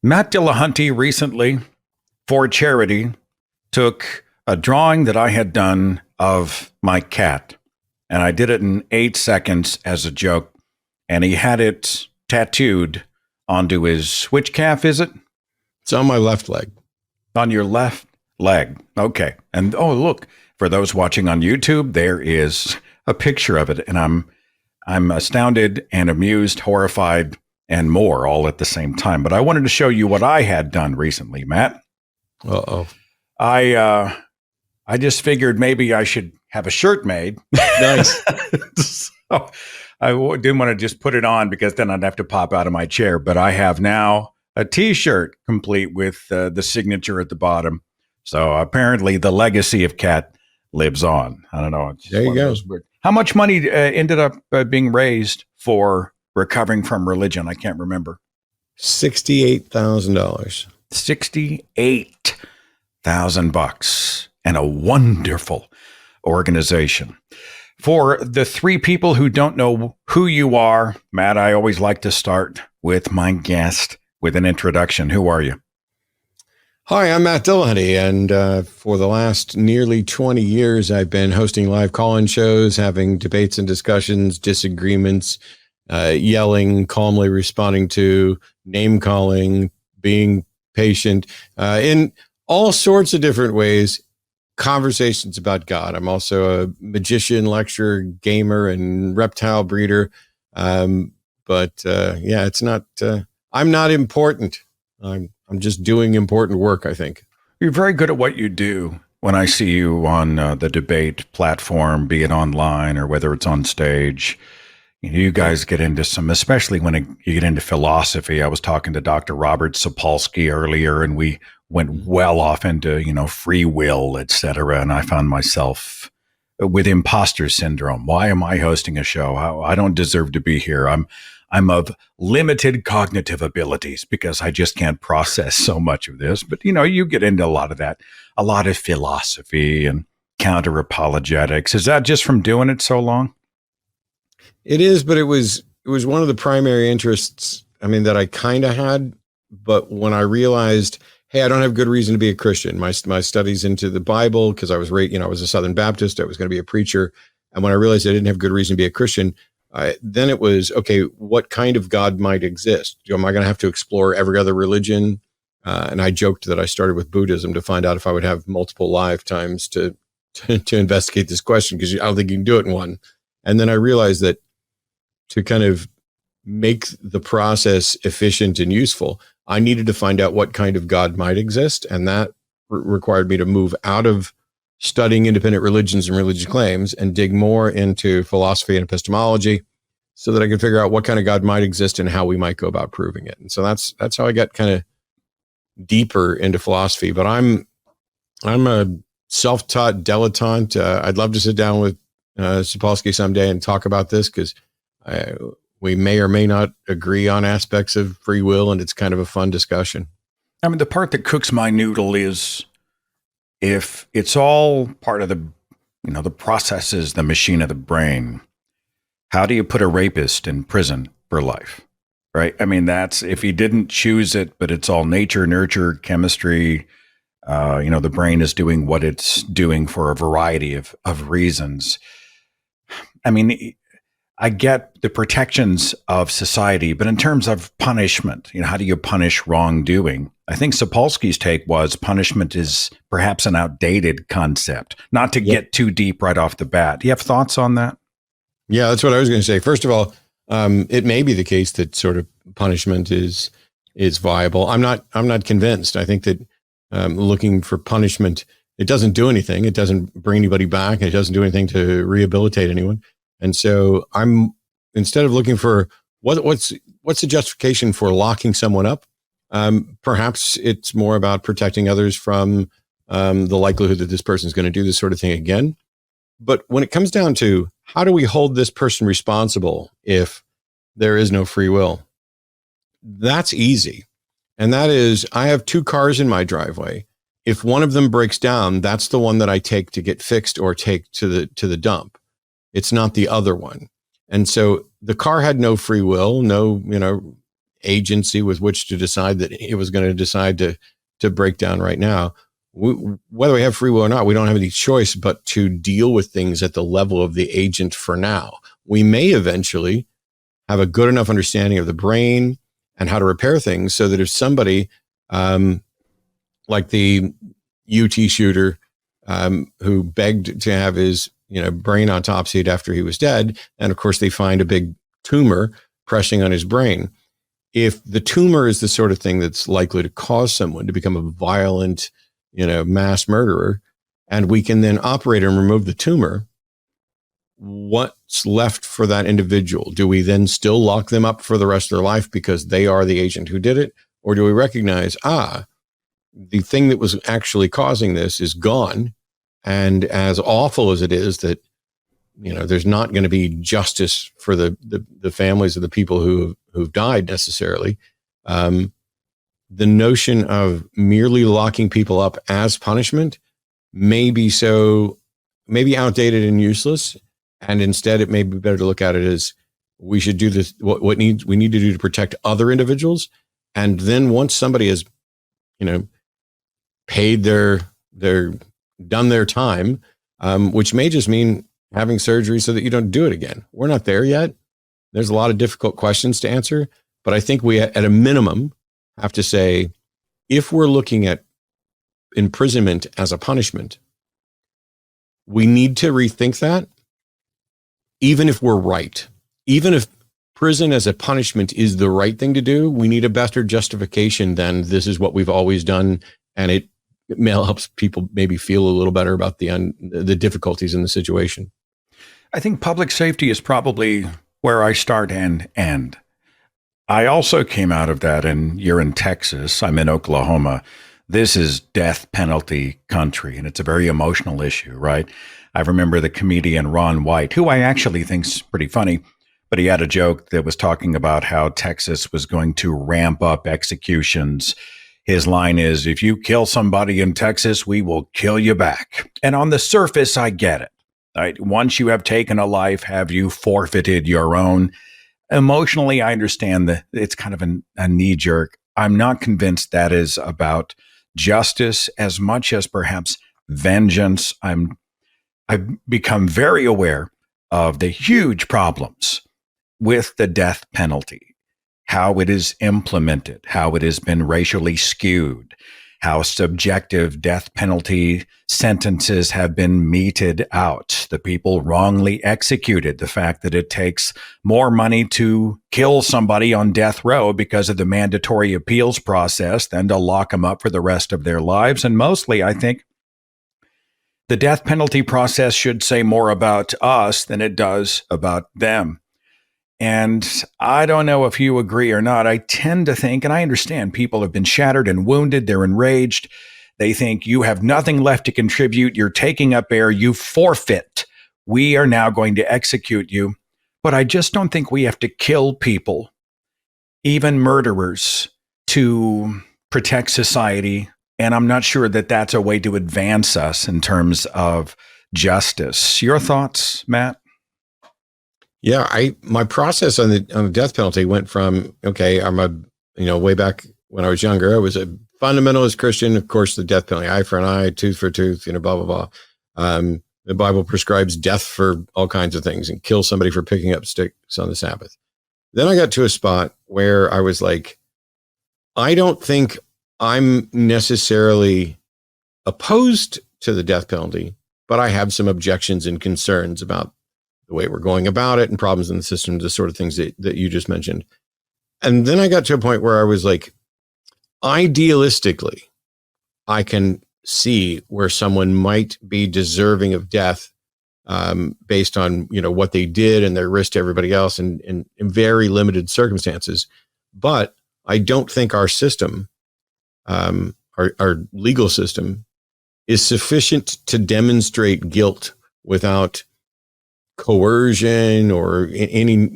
Matt Dillahunty recently, for charity, took a drawing that I had done of my cat, and I did it in 8 seconds as a joke, and he had it tattooed onto his, which calf is it? It's on my left leg. On your left leg. Okay. And oh, look, for those watching on YouTube, there is a picture of it, and I'm astounded and amused, horrified, and more all at the same time. But I wanted to show you what I had done recently, Matt. Uh-oh. I just figured maybe I should have a shirt made. Nice. So didn't want to just put it on because then I'd have to pop out of my chair. But I have now a T-shirt complete with the signature at the bottom. So apparently the legacy of Cat lives on. I don't know. There you go. How much money ended up being raised for recovering from religion? I can't remember. $68,000. $68,000, and a wonderful organization. For the three people who don't know who you are, Matt, I always like to start with my guest with an introduction. Who are you? Hi, I'm Matt Dillahunty, and for the last nearly 20 years, I've been hosting live call-in shows, having debates and discussions, disagreements, yelling, calmly responding to, name-calling, being patient, in all sorts of different ways, conversations about God. I'm also a magician, lecturer, gamer, and reptile breeder. It's not, I'm not important. I'm just doing important work, I think. You're very good at what you do. When I see you on the debate platform, be it online or whether it's on stage, you guys get into some, especially when you get into philosophy. I was talking to Dr. Robert Sapolsky earlier, and we went well off into, free will, et cetera. And I found myself with imposter syndrome. Why am I hosting a show? I don't deserve to be here. I'm of limited cognitive abilities because I just can't process so much of this. But, you get into a lot of that, a lot of philosophy and counter apologetics. Is that just from doing it so long? It is, but it was one of the primary interests, that I kind of had. But when I realized, hey, I don't have good reason to be a Christian, my studies into the Bible, because I was I was a Southern Baptist, I was going to be a preacher. And when I realized I didn't have good reason to be a Christian, then it was, okay, what kind of God might exist? Am I going to have to explore every other religion? And I joked that I started with Buddhism to find out if I would have multiple lifetimes to investigate this question, because I don't think you can do it in one. And then I realized that to kind of make the process efficient and useful, I needed to find out what kind of God might exist. And that required me to move out of studying independent religions and religious claims and dig more into philosophy and epistemology so that I could figure out what kind of God might exist and how we might go about proving it. And so that's how I got kind of deeper into philosophy. But I'm a self-taught dilettante. I'd love to sit down with Sapolsky someday and talk about this, because we may or may not agree on aspects of free will, and it's kind of a fun discussion. The part that cooks my noodle is, if it's all part of the processes, the machine of the brain, how do you put a rapist in prison for life? Right? That's, if he didn't choose it, but it's all nature, nurture, chemistry, the brain is doing what it's doing for a variety of reasons. I get the protections of society, but in terms of punishment, how do you punish wrongdoing? I think Sapolsky's take was punishment is perhaps an outdated concept, not to get too deep right off the bat. Do you have thoughts on that? Yeah, that's what I was going to say. First of all, it may be the case that sort of punishment is viable. I'm not convinced. I think that looking for punishment, it doesn't do anything. It doesn't bring anybody back. And it doesn't do anything to rehabilitate anyone. And so instead of looking for what's the justification for locking someone up, perhaps it's more about protecting others from the likelihood that this person is going to do this sort of thing again. But when it comes down to how do we hold this person responsible if there is no free will, that's easy. And that is, I have 2 cars in my driveway. If one of them breaks down, that's the one that I take to get fixed or take to the dump. It's not the other one. And so the car had no free will, no, agency with which to decide that it was going to decide to break down right now. Whether we have free will or not, we don't have any choice but to deal with things at the level of the agent for now. We may eventually have a good enough understanding of the brain and how to repair things so that if somebody, like the UT shooter, who begged to have his brain autopsied after he was dead, and of course they find a big tumor pressing on his brain. If the tumor is the sort of thing that's likely to cause someone to become a violent, mass murderer, and we can then operate and remove the tumor, what's left for that individual? Do we then still lock them up for the rest of their life because they are the agent who did it? Or do we recognize, the thing that was actually causing this is gone. And as awful as it is that, there's not going to be justice for the families of the people who've died necessarily. The notion of merely locking people up as punishment may be outdated and useless. And instead, it may be better to look at it as we should do this. We need to do to protect other individuals. And then once somebody has, paid done their time, which may just mean having surgery so that you don't do it again. We're not there yet. There's a lot of difficult questions to answer, but I think we, at a minimum, have to say, if we're looking at imprisonment as a punishment, we need to rethink that, even if we're right. Even if prison as a punishment is the right thing to do, we need a better justification than this is what we've always done, and it helps people maybe feel a little better about the difficulties in the situation. I think public safety is probably where I start and end. I also came out of that, and you're in Texas, I'm in Oklahoma. This is death penalty country, and it's a very emotional issue, right? I remember the comedian Ron White, who I actually think's pretty funny, but he had a joke that was talking about how Texas was going to ramp up executions. His line is, if you kill somebody in Texas, we will kill you back. And on the surface, I get it. Right? Once you have taken a life, have you forfeited your own? Emotionally, I understand that it's kind of a knee jerk. I'm not convinced that is about justice as much as perhaps vengeance. I've become very aware of the huge problems with the death penalty, how it is implemented, how it has been racially skewed, how subjective death penalty sentences have been meted out, the people wrongly executed, the fact that it takes more money to kill somebody on death row because of the mandatory appeals process than to lock them up for the rest of their lives. And mostly, I think, the death penalty process should say more about us than it does about them. And I don't know if you agree or not. I tend to think, and I understand people have been shattered and wounded. They're enraged. They think you have nothing left to contribute. You're taking up air. You forfeit. We are now going to execute you. But I just don't think we have to kill people, even murderers, to protect society. And I'm not sure that that's a way to advance us in terms of justice. Your thoughts, Matt? Yeah, my process on the death penalty went from, okay, way back when I was younger, I was a fundamentalist Christian. Of course, the death penalty, eye for an eye, tooth for tooth, blah, blah, blah. The Bible prescribes death for all kinds of things and kill somebody for picking up sticks on the Sabbath. Then I got to a spot where I was like, I don't think I'm necessarily opposed to the death penalty, but I have some objections and concerns about the way we're going about it and problems in the system, the sort of things that you just mentioned. And then I got to a point where I was like, idealistically, I can see where someone might be deserving of death based on, what they did and their risk to everybody else and in very limited circumstances. But I don't think our system, our legal system, is sufficient to demonstrate guilt without coercion or any,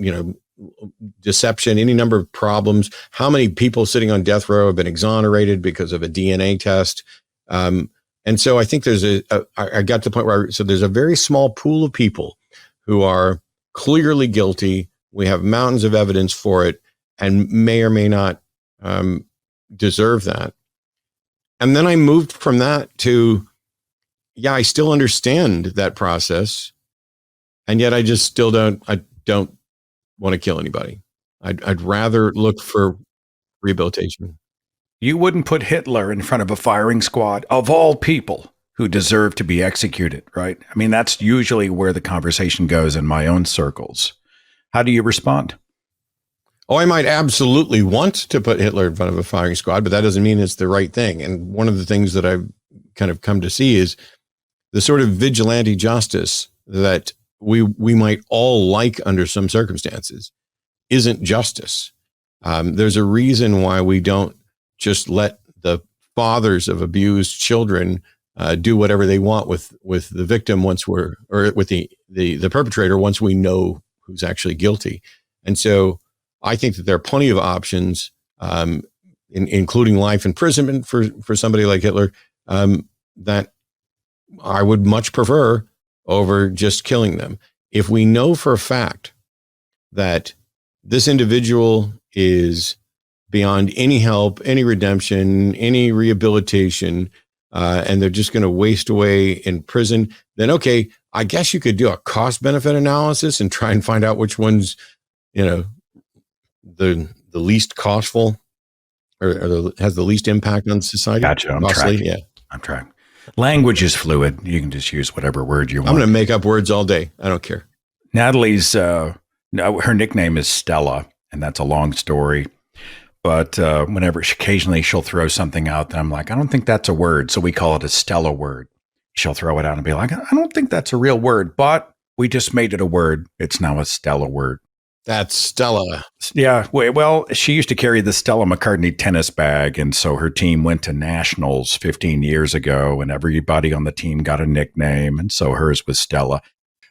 deception, any number of problems. How many people sitting on death row have been exonerated because of a DNA test? And so I think I got to the point where, there's a very small pool of people who are clearly guilty. We have mountains of evidence for it. and may or may not deserve that. And then I moved from that to, yeah, I still understand that process, and yet I just still don't want to kill anybody. I'd rather look for rehabilitation. You wouldn't put Hitler in front of a firing squad of all people who deserve to be executed, right? I mean, that's usually where the conversation goes in my own circles. How do you respond? Oh, I might absolutely want to put Hitler in front of a firing squad, but that doesn't mean it's the right thing. And one of the things that I've kind of come to see is the sort of vigilante justice that we might all like under some circumstances isn't justice. There's a reason why we don't just let the fathers of abused children do whatever they want with the victim with the perpetrator once we know who's actually guilty. And so I think that there are plenty of options, including life imprisonment for somebody like Hitler, that I would much prefer over just killing them. If we know for a fact that this individual is beyond any help, any redemption, any rehabilitation, and they're just going to waste away in prison, then okay, I guess you could do a cost benefit analysis and try and find out which one's, the least costful or has the least impact on society. Gotcha. I'm tracking. Yeah, I'm tracking. Language is fluid. You can just use whatever word you want. I'm going to make up words all day. I don't care. Natalie's, her nickname is Stella, and that's a long story. But whenever occasionally she'll throw something out that I'm like, I don't think that's a word. So we call it a Stella word. She'll throw it out and be like, I don't think that's a real word, but we just made it a word. It's now a Stella word. That's Stella. Yeah. Well, she used to carry the Stella McCartney tennis bag. And so her team went to nationals 15 years ago, and everybody on the team got a nickname. And so hers was Stella.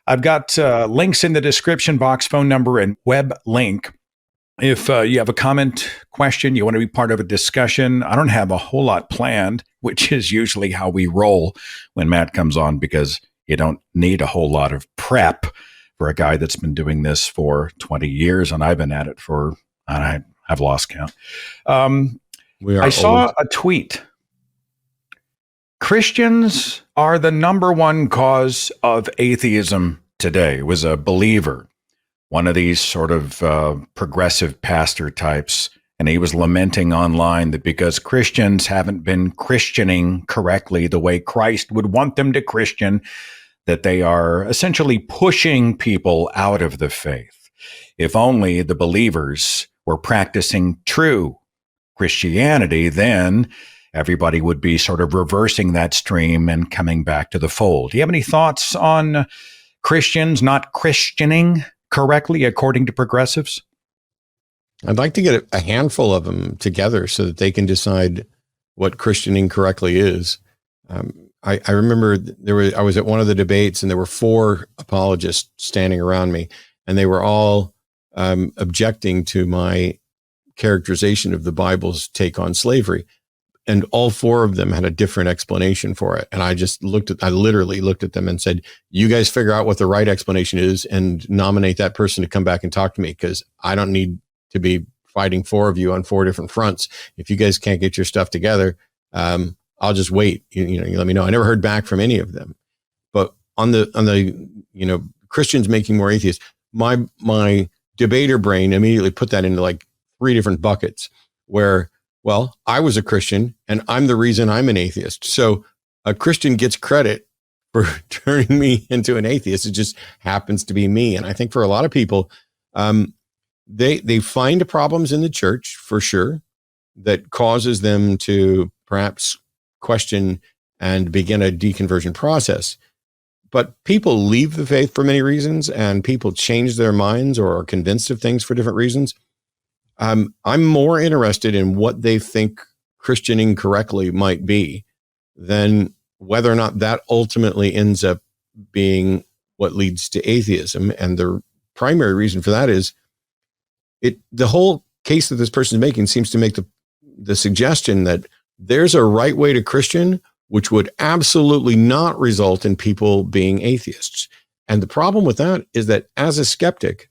I've got links in the description box, phone number and web link. If you have a comment, question, you want to be part of a discussion. I don't have a whole lot planned, which is usually how we roll when Matt comes on, because you don't need a whole lot of prep for a guy that's been doing this for 20 years, and I've been at it for, I've lost count. I saw a tweet. Christians are the number one cause of atheism today. It was a believer, one of these sort of progressive pastor types, and he was lamenting online that because Christians haven't been Christianing correctly the way Christ would want them to Christian, that they are essentially pushing people out of the faith. If only the believers were practicing true Christianity, then everybody would be sort of reversing that stream and coming back to the fold. Do you have any thoughts on Christians not Christianing correctly according to progressives? I'd like to get a handful of them together so that they can decide what Christianing correctly is. I remember I was at one of the debates, and there were 4 apologists standing around me, and they were all objecting to my characterization of the Bible's take on slavery. And all 4 of them had a different explanation for it. And I literally looked at them and said, you guys figure out what the right explanation is and nominate that person to come back and talk to me, because I don't need to be fighting 4 of you on 4 different fronts. If you guys can't get your stuff together, I'll just wait. You let me know. I never heard back from any of them. But on the Christians making more atheists, my debater brain immediately put that into like 3 different buckets where, well, I was a Christian and I'm the reason I'm an atheist. So a Christian gets credit for turning me into an atheist. It just happens to be me. And I think for a lot of people, they find problems in the church for sure that causes them to perhaps question and begin a deconversion process. But people leave the faith for many reasons, and people change their minds or are convinced of things for different reasons. I'm more interested in what they think Christianing correctly might be than whether or not that ultimately ends up being what leads to atheism. And the primary reason for that is the whole case that this person is making seems to make the suggestion that there's a right way to Christian, which would absolutely not result in people being atheists. And the problem with that is that as a skeptic,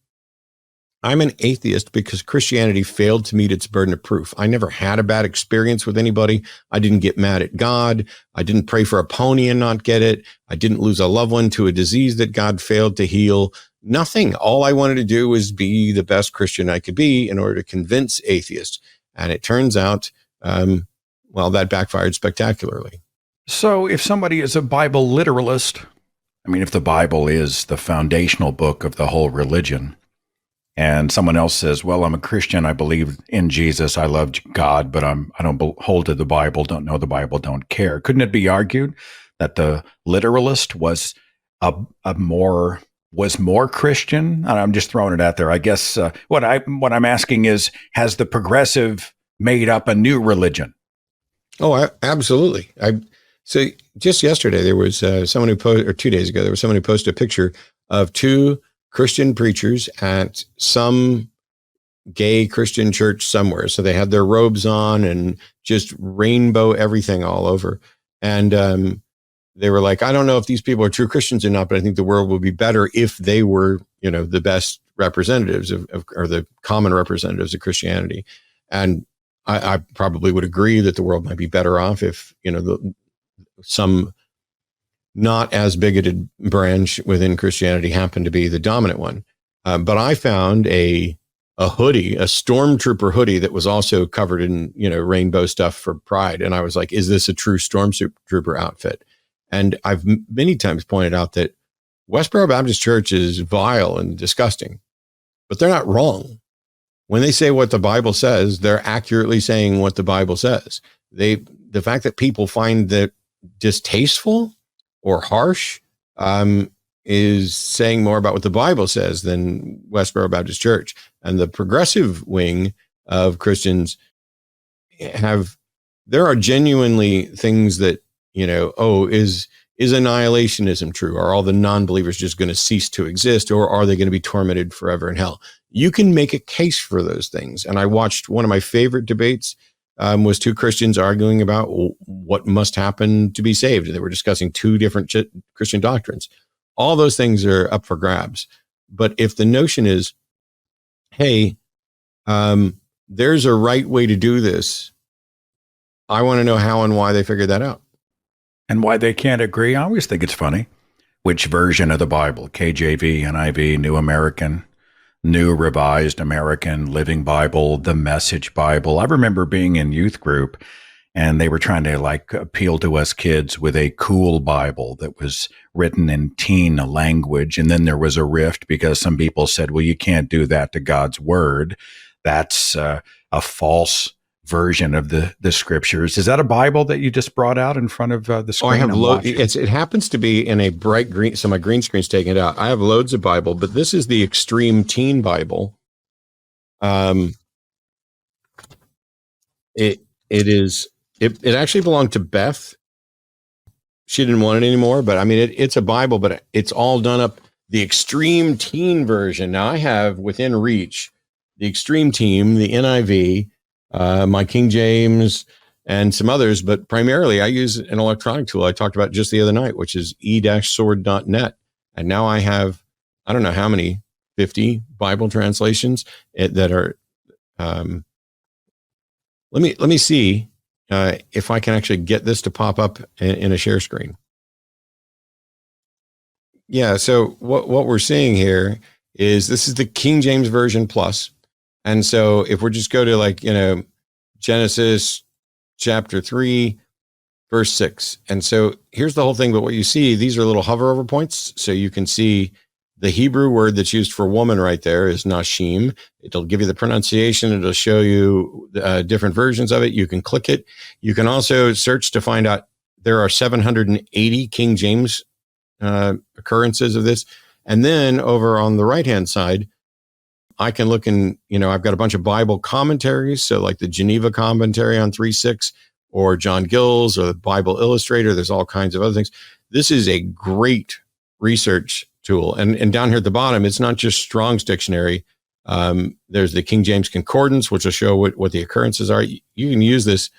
I'm an atheist because Christianity failed to meet its burden of proof. I never had a bad experience with anybody. I didn't get mad at God. I didn't pray for a pony and not get it. I didn't lose a loved one to a disease that God failed to heal. Nothing. All I wanted to do was be the best Christian I could be in order to convince atheists. And it turns out, that backfired spectacularly. So if somebody is a Bible literalist, I mean, if the Bible is the foundational book of the whole religion, and someone else says, well, I'm a Christian, I believe in Jesus, I love God, but I don't hold to the Bible, don't know the Bible, don't care. Couldn't it be argued that the literalist was more Christian? And I'm just throwing it out there. I guess what I'm asking is, has the progressive made up a new religion? Oh, absolutely. So just yesterday, there was someone who posted, or 2 days ago, there was someone who posted a picture of two Christian preachers at some gay Christian church somewhere. So they had their robes on and just rainbow everything all over. And they were like, I don't know if these people are true Christians or not, but I think the world would be better if they were, the best representatives of or the common representatives of Christianity. And I probably would agree that the world might be better off if, some not as bigoted branch within Christianity happened to be the dominant one. But I found a hoodie, a stormtrooper hoodie that was also covered in, rainbow stuff for pride. And I was like, is this a true stormtrooper outfit? And I've many times pointed out that Westboro Baptist Church is vile and disgusting, but they're not wrong. When they say what the Bible says, they're accurately saying what the Bible says. The fact that people find that distasteful or harsh is saying more about what the Bible says than Westboro Baptist Church. And the progressive wing of Christians there are genuinely things that, is annihilationism true? Are all the non-believers just going to cease to exist, or are they going to be tormented forever in hell? You can make a case for those things. And I watched one of my favorite debates was two Christians arguing about what must happen to be saved. And they were discussing two different Christian doctrines. All those things are up for grabs. But if the notion is, hey, there's a right way to do this, I want to know how and why they figured that out. And why they can't agree. I always think it's funny. Which version of the Bible? KJV, NIV, New American, New Revised American, Living Bible, the Message Bible. I remember being in youth group and they were trying to appeal to us kids with a cool Bible that was written in teen language. And then there was a rift because some people said, well, you can't do that to God's word. That's a false version of the scriptures. Is that a Bible that you just brought out in front of the screen? I have it happens to be in a bright green, so my green screen's taking it out. I have loads of Bible, but this is the Extreme Teen Bible. It actually belonged to Beth. She didn't want it anymore, but I mean, it's a Bible, but it's all done up the Extreme Teen version. Now I have within reach the Extreme Team, the NIV, my King James, and some others, but primarily I use an electronic tool I talked about just the other night, which is e-sword.net. And now I have, I don't know how many, 50 Bible translations that are, let me see if I can actually get this to pop up in a share screen. Yeah, so what we're seeing here is this is the King James Version Plus. And so if we're just go to Genesis chapter 3, verse 6. And so here's the whole thing. But what you see, these are little hover over points. So you can see the Hebrew word that's used for woman right there is nashim. It'll give you the pronunciation. It'll show you different versions of it. You can click it. You can also search to find out there are 780 King James occurrences of this. And then over on the right-hand side, I can look in, I've got a bunch of Bible commentaries. So like the Geneva commentary on 3:6 or John Gill's or the Bible Illustrator. There's all kinds of other things. This is a great research tool. And down here at the bottom, it's not just Strong's dictionary. There's the King James Concordance, which will show what the occurrences are. You can use this.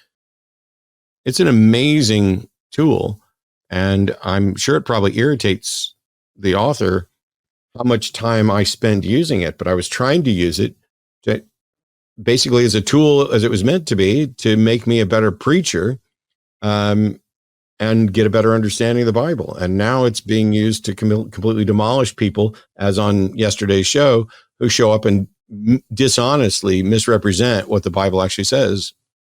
It's an amazing tool. And I'm sure it probably irritates the author how much time I spend using it, but I was trying to use it to basically as a tool, as it was meant to be, to make me a better preacher, and get a better understanding of the Bible. And now it's being used to completely demolish people, as on yesterday's show, who show up and dishonestly misrepresent what the Bible actually says.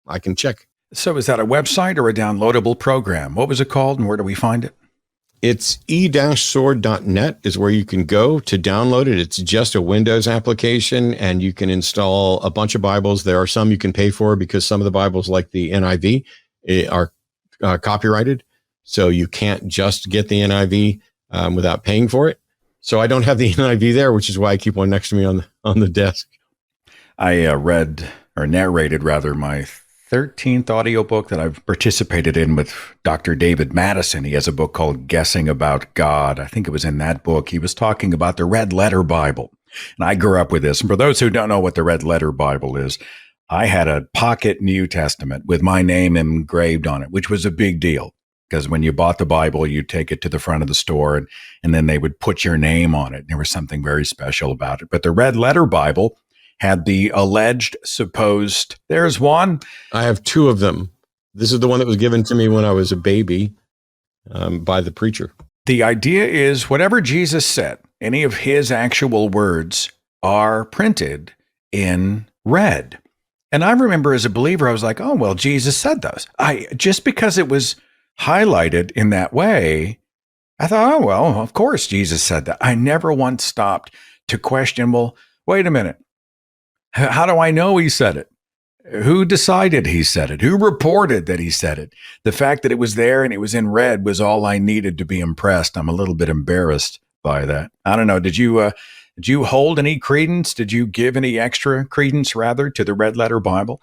I can check. So is that a website or a downloadable program? What was it called and where do we find it? It's e-sword.net is where you can go to download it. It's just a Windows application, and you can install a bunch of Bibles. There are some you can pay for because some of the Bibles, like the NIV, are copyrighted. So you can't just get the NIV without paying for it. So I don't have the NIV there, which is why I keep one next to me on the desk. I read, or narrated rather, my 13th audiobook that I've participated in with Dr. David Madison. He has a book called Guessing About God. I think it was in that book he was talking about the Red Letter Bible. And I grew up with this. And for those who don't know what the Red Letter Bible is, I had a pocket New Testament with my name engraved on it, which was a big deal. Because when you bought the Bible, you'd take it to the front of the store and then they would put your name on it. There was something very special about it. But the Red Letter Bible had the alleged, supposed, there's one. I have two of them. This is the one that was given to me when I was a baby by the preacher. The idea is whatever Jesus said, any of his actual words are printed in red. And I remember as a believer, I was like, oh, well, Jesus said those. Just because it was highlighted in that way, I thought, oh, well, of course Jesus said that. I never once stopped to question, well, wait a minute. How do I know he said it? Who decided he said it? Who reported that he said it? The fact that it was there and it was in red was all I needed to be impressed. I'm a little bit embarrassed by that. I don't know. Did you hold any credence? Did you give any extra credence, rather, to the Red Letter Bible?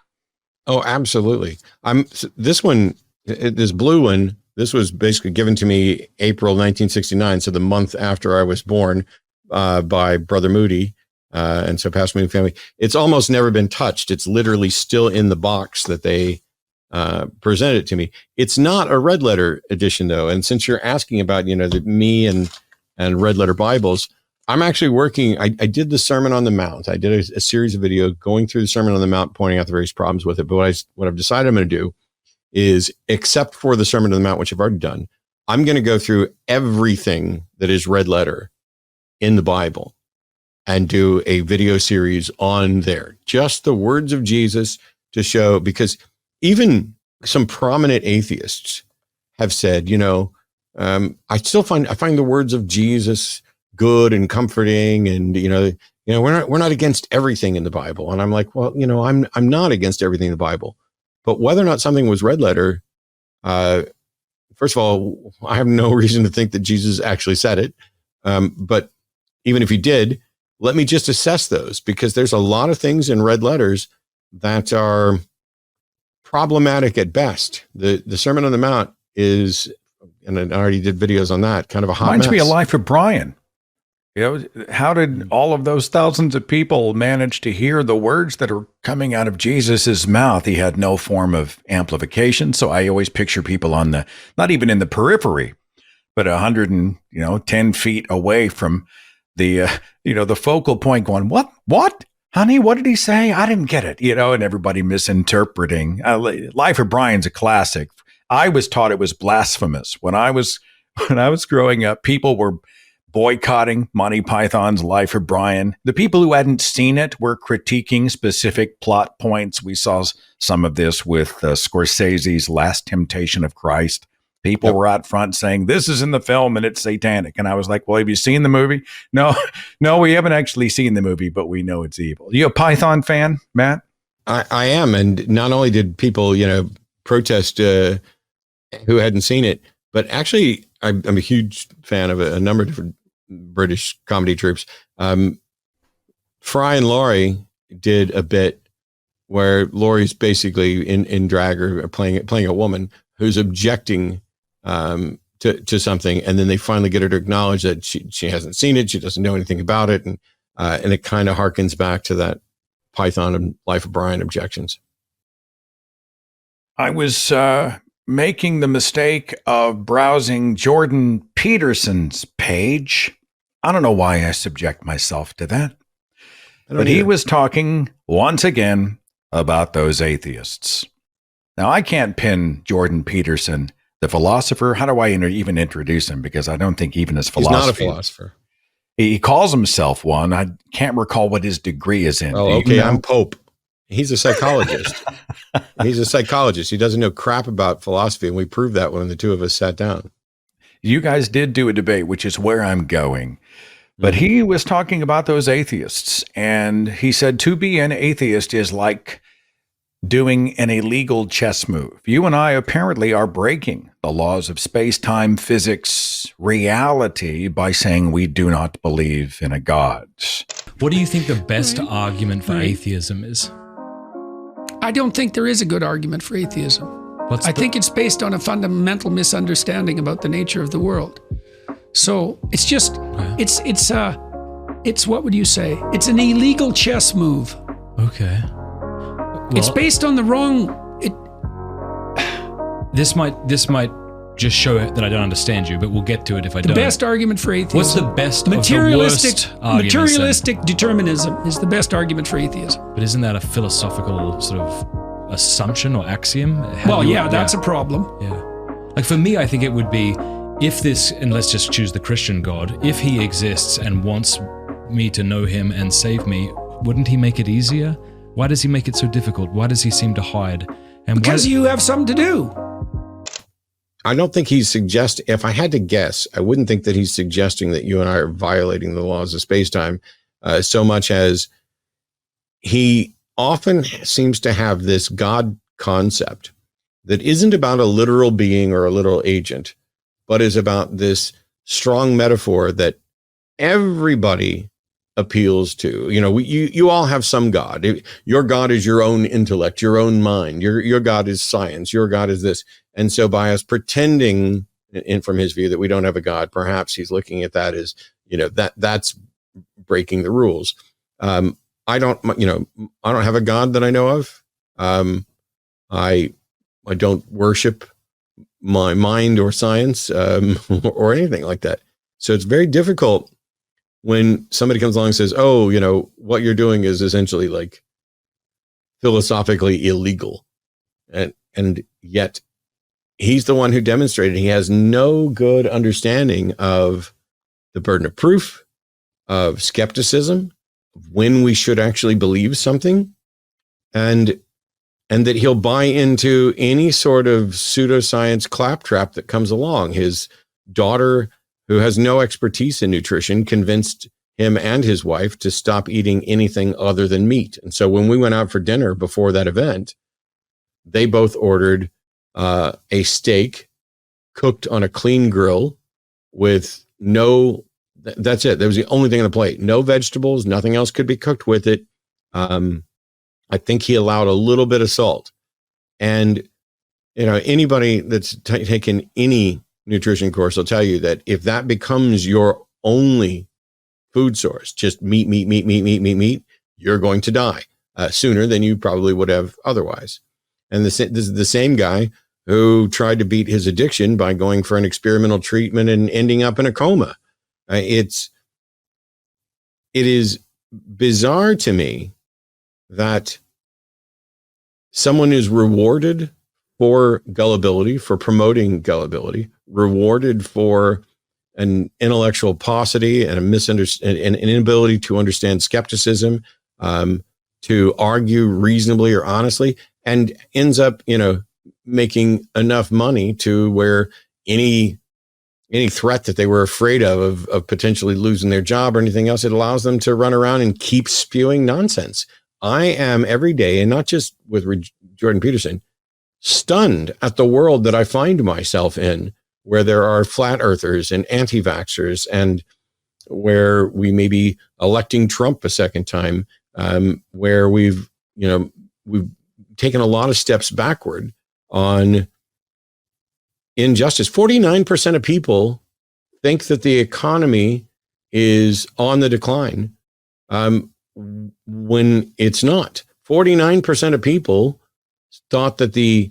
Oh, absolutely. This one, this blue one, this was basically given to me April 1969, so the month after I was born, by Brother Moody. And so Pastor Moody family, it's almost never been touched. It's literally still in the box that they presented it to me. It's not a red letter edition though. And since you're asking about, me and Red Letter Bibles, I'm actually working. I did the Sermon on the Mount. I did a series of videos going through the Sermon on the Mount, pointing out the various problems with it. But what I've decided I'm going to do is, except for the Sermon on the Mount, which I've already done, I'm going to go through everything that is red letter in the Bible and do a video series on there. Just the words of Jesus to show, because even some prominent atheists have said, I find the words of Jesus good and comforting, and we're not against everything in the Bible. And I'm like, well, I'm not against everything in the Bible, but whether or not something was red letter, first of all, I have no reason to think that Jesus actually said it. But even if he did, let me just assess those, because there's a lot of things in red letters that are problematic at best. The Sermon on the Mount is, and I already did videos on that, kind of a hot Reminds mess. me of Life of Brian. How did all of those thousands of people manage to hear the words that are coming out of Jesus's mouth? He had no form of amplification. So I always picture people on not even in the periphery, but 110 feet away from the focal point, going, what, honey, what did he say? I didn't get it, and everybody misinterpreting. Life of Brian's a classic. I was taught it was blasphemous. When I was growing up, people were boycotting Monty Python's Life of Brian. The people who hadn't seen it were critiquing specific plot points. We saw some of this with Scorsese's Last Temptation of Christ. People were out front saying, this is in the film and it's satanic. And I was like, well, have you seen the movie? No, we haven't actually seen the movie, but we know it's evil. You a Python fan, Matt? I am. And not only did people, protest who hadn't seen it, but actually I'm a huge fan of a number of different British comedy troupes. Fry and Laurie did a bit where Laurie's basically in drag or playing a woman who's objecting to something, and then they finally get her to acknowledge that she hasn't seen it, she doesn't know anything about it, and it kind of harkens back to that Python and Life of Brian objections. I was making the mistake of browsing Jordan Peterson's page I don't know why I subject myself to that. I don't But he either. was talking once again about those atheists. Now, I can't pin Jordan Peterson, the philosopher. How do I even introduce him? Because I don't think even his He's not a philosophy. philosopher. He calls himself one. I can't recall what his degree is in. Oh, okay. I'm Pope. He's a psychologist. He's a psychologist. He doesn't know crap about philosophy. And we proved that when the two of us sat down. You guys did do a debate, which is where I'm going. But he was talking about those atheists. And he said to be an atheist is like doing an illegal chess move. You and I apparently are breaking the laws of space-time, physics, reality by saying we do not believe in a God. What do you think the best argument for atheism is? I don't think there is a good argument for atheism. I think it's based on a fundamental misunderstanding about the nature of the world. So it's just, it's what would you say? It's an illegal chess move. Okay. It's based on the wrong. This might just show that I don't understand you, but we'll get to it if I don't. The best argument for atheism. What's the best materialistic? Of the worst arguments Materialistic determinism is the best argument for atheism. But isn't that a philosophical sort of assumption or axiom? That's a problem. Yeah. Like for me, I think it would be if this, and let's just choose the Christian God, if he exists and wants me to know him and save me, wouldn't he make it easier? Why does he make it so difficult? Why does he seem to hide? And because you have something to do. I don't think he's suggesting, if I had to guess, I wouldn't think that he's suggesting that you and I are violating the laws of space-time so much as he often seems to have this God concept that isn't about a literal being or a literal agent, but is about this strong metaphor that everybody appeals to. You know, you all have some God. Your God is your own intellect, your own mind. Your God is science. Your God is this. And so by us pretending, from his view, that we don't have a God, perhaps he's looking at that as, that's breaking the rules. I don't have a God that I know of. I don't worship my mind or science or anything like that. So it's very difficult when somebody comes along and says, oh, what you're doing is essentially like philosophically illegal. And yet he's the one who demonstrated he has no good understanding of the burden of proof, of skepticism, of when we should actually believe something, and that he'll buy into any sort of pseudoscience claptrap that comes along. His daughter, who has no expertise in nutrition, convinced him and his wife to stop eating anything other than meat. And so when we went out for dinner before that event, they both ordered a steak cooked on a clean grill with that's it. That was the only thing on the plate. No vegetables, nothing else could be cooked with it. I think he allowed a little bit of salt. And, anybody that's taken any nutrition course will tell you that if that becomes your only food source, just meat, you're going to die sooner than you probably would have otherwise. And this is the same guy who tried to beat his addiction by going for an experimental treatment and ending up in a coma. It is bizarre to me that someone is rewarded for gullibility, for promoting gullibility, rewarded for an intellectual paucity and an inability to understand skepticism, to argue reasonably or honestly, and ends up, making enough money to where any threat that they were afraid of potentially losing their job or anything else, it allows them to run around and keep spewing nonsense. I am every day, and not just with Jordan Peterson, stunned at the world that I find myself in, where there are flat earthers and anti-vaxxers, and where we may be electing Trump a second time, where we've taken a lot of steps backward on injustice. 49% of people think that the economy is on the decline when it's not. 49% of people thought that the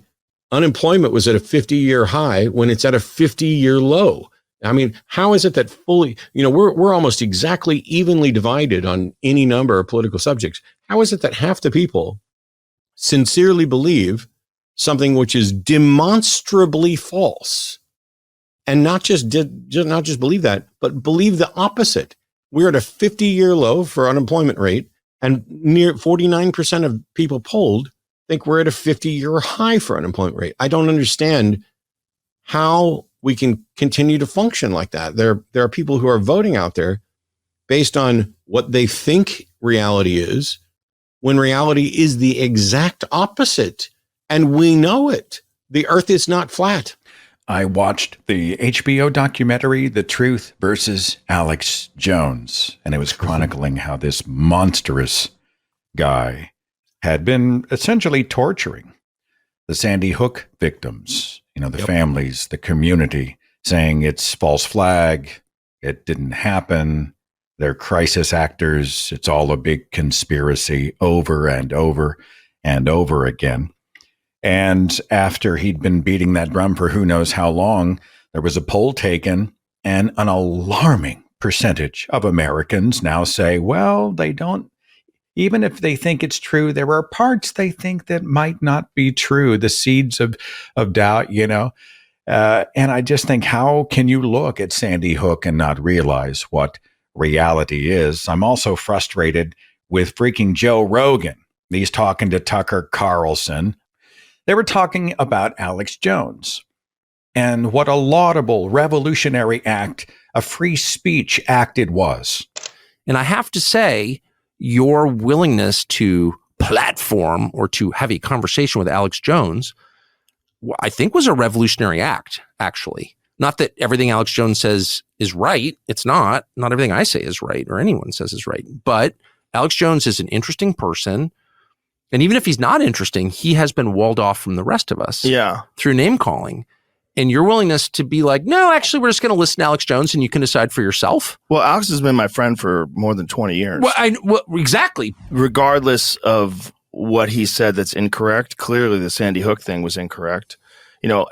unemployment was at a 50-year high when it's at a 50-year low. I mean, how is it that fully, we're almost exactly evenly divided on any number of political subjects. How is it that half the people sincerely believe something which is demonstrably false, and not just believe that, but believe the opposite? We're at a 50-year low for unemployment rate, and near 49% of people polled think we're at a 50-year high for unemployment rate. I don't understand how we can continue to function like that. There are people who are voting out there based on what they think reality is, when reality is the exact opposite. And we know it. The earth is not flat. I watched the HBO documentary, The Truth versus Alex Jones, and it was chronicling how this monstrous guy had been essentially torturing the Sandy Hook victims, the families, the community, saying it's false flag, it didn't happen, they're crisis actors, it's all a big conspiracy, over and over and over again. And after he'd been beating that drum for who knows how long, there was a poll taken, and an alarming percentage of Americans now say, well, they don't, even if they think it's true, there are parts they think that might not be true, the seeds of doubt, and I just think, how can you look at Sandy Hook and not realize what reality is? I'm also frustrated with freaking Joe Rogan. He's talking to Tucker Carlson. They were talking about Alex Jones and what a laudable revolutionary act, a free speech act it was. And I have to say, your willingness to platform or to have a conversation with Alex Jones, I think, was a revolutionary act, actually. Not that everything Alex Jones says is right. It's not. Not everything I say is right or anyone says is right. But Alex Jones is an interesting person. And even if he's not interesting, he has been walled off from the rest of us through name calling. And your willingness to be like, no, actually, we're just going to listen to Alex Jones and you can decide for yourself. Well, Alex has been my friend for more than 20 years. Well, exactly. Regardless of what he said that's incorrect, clearly the Sandy Hook thing was incorrect.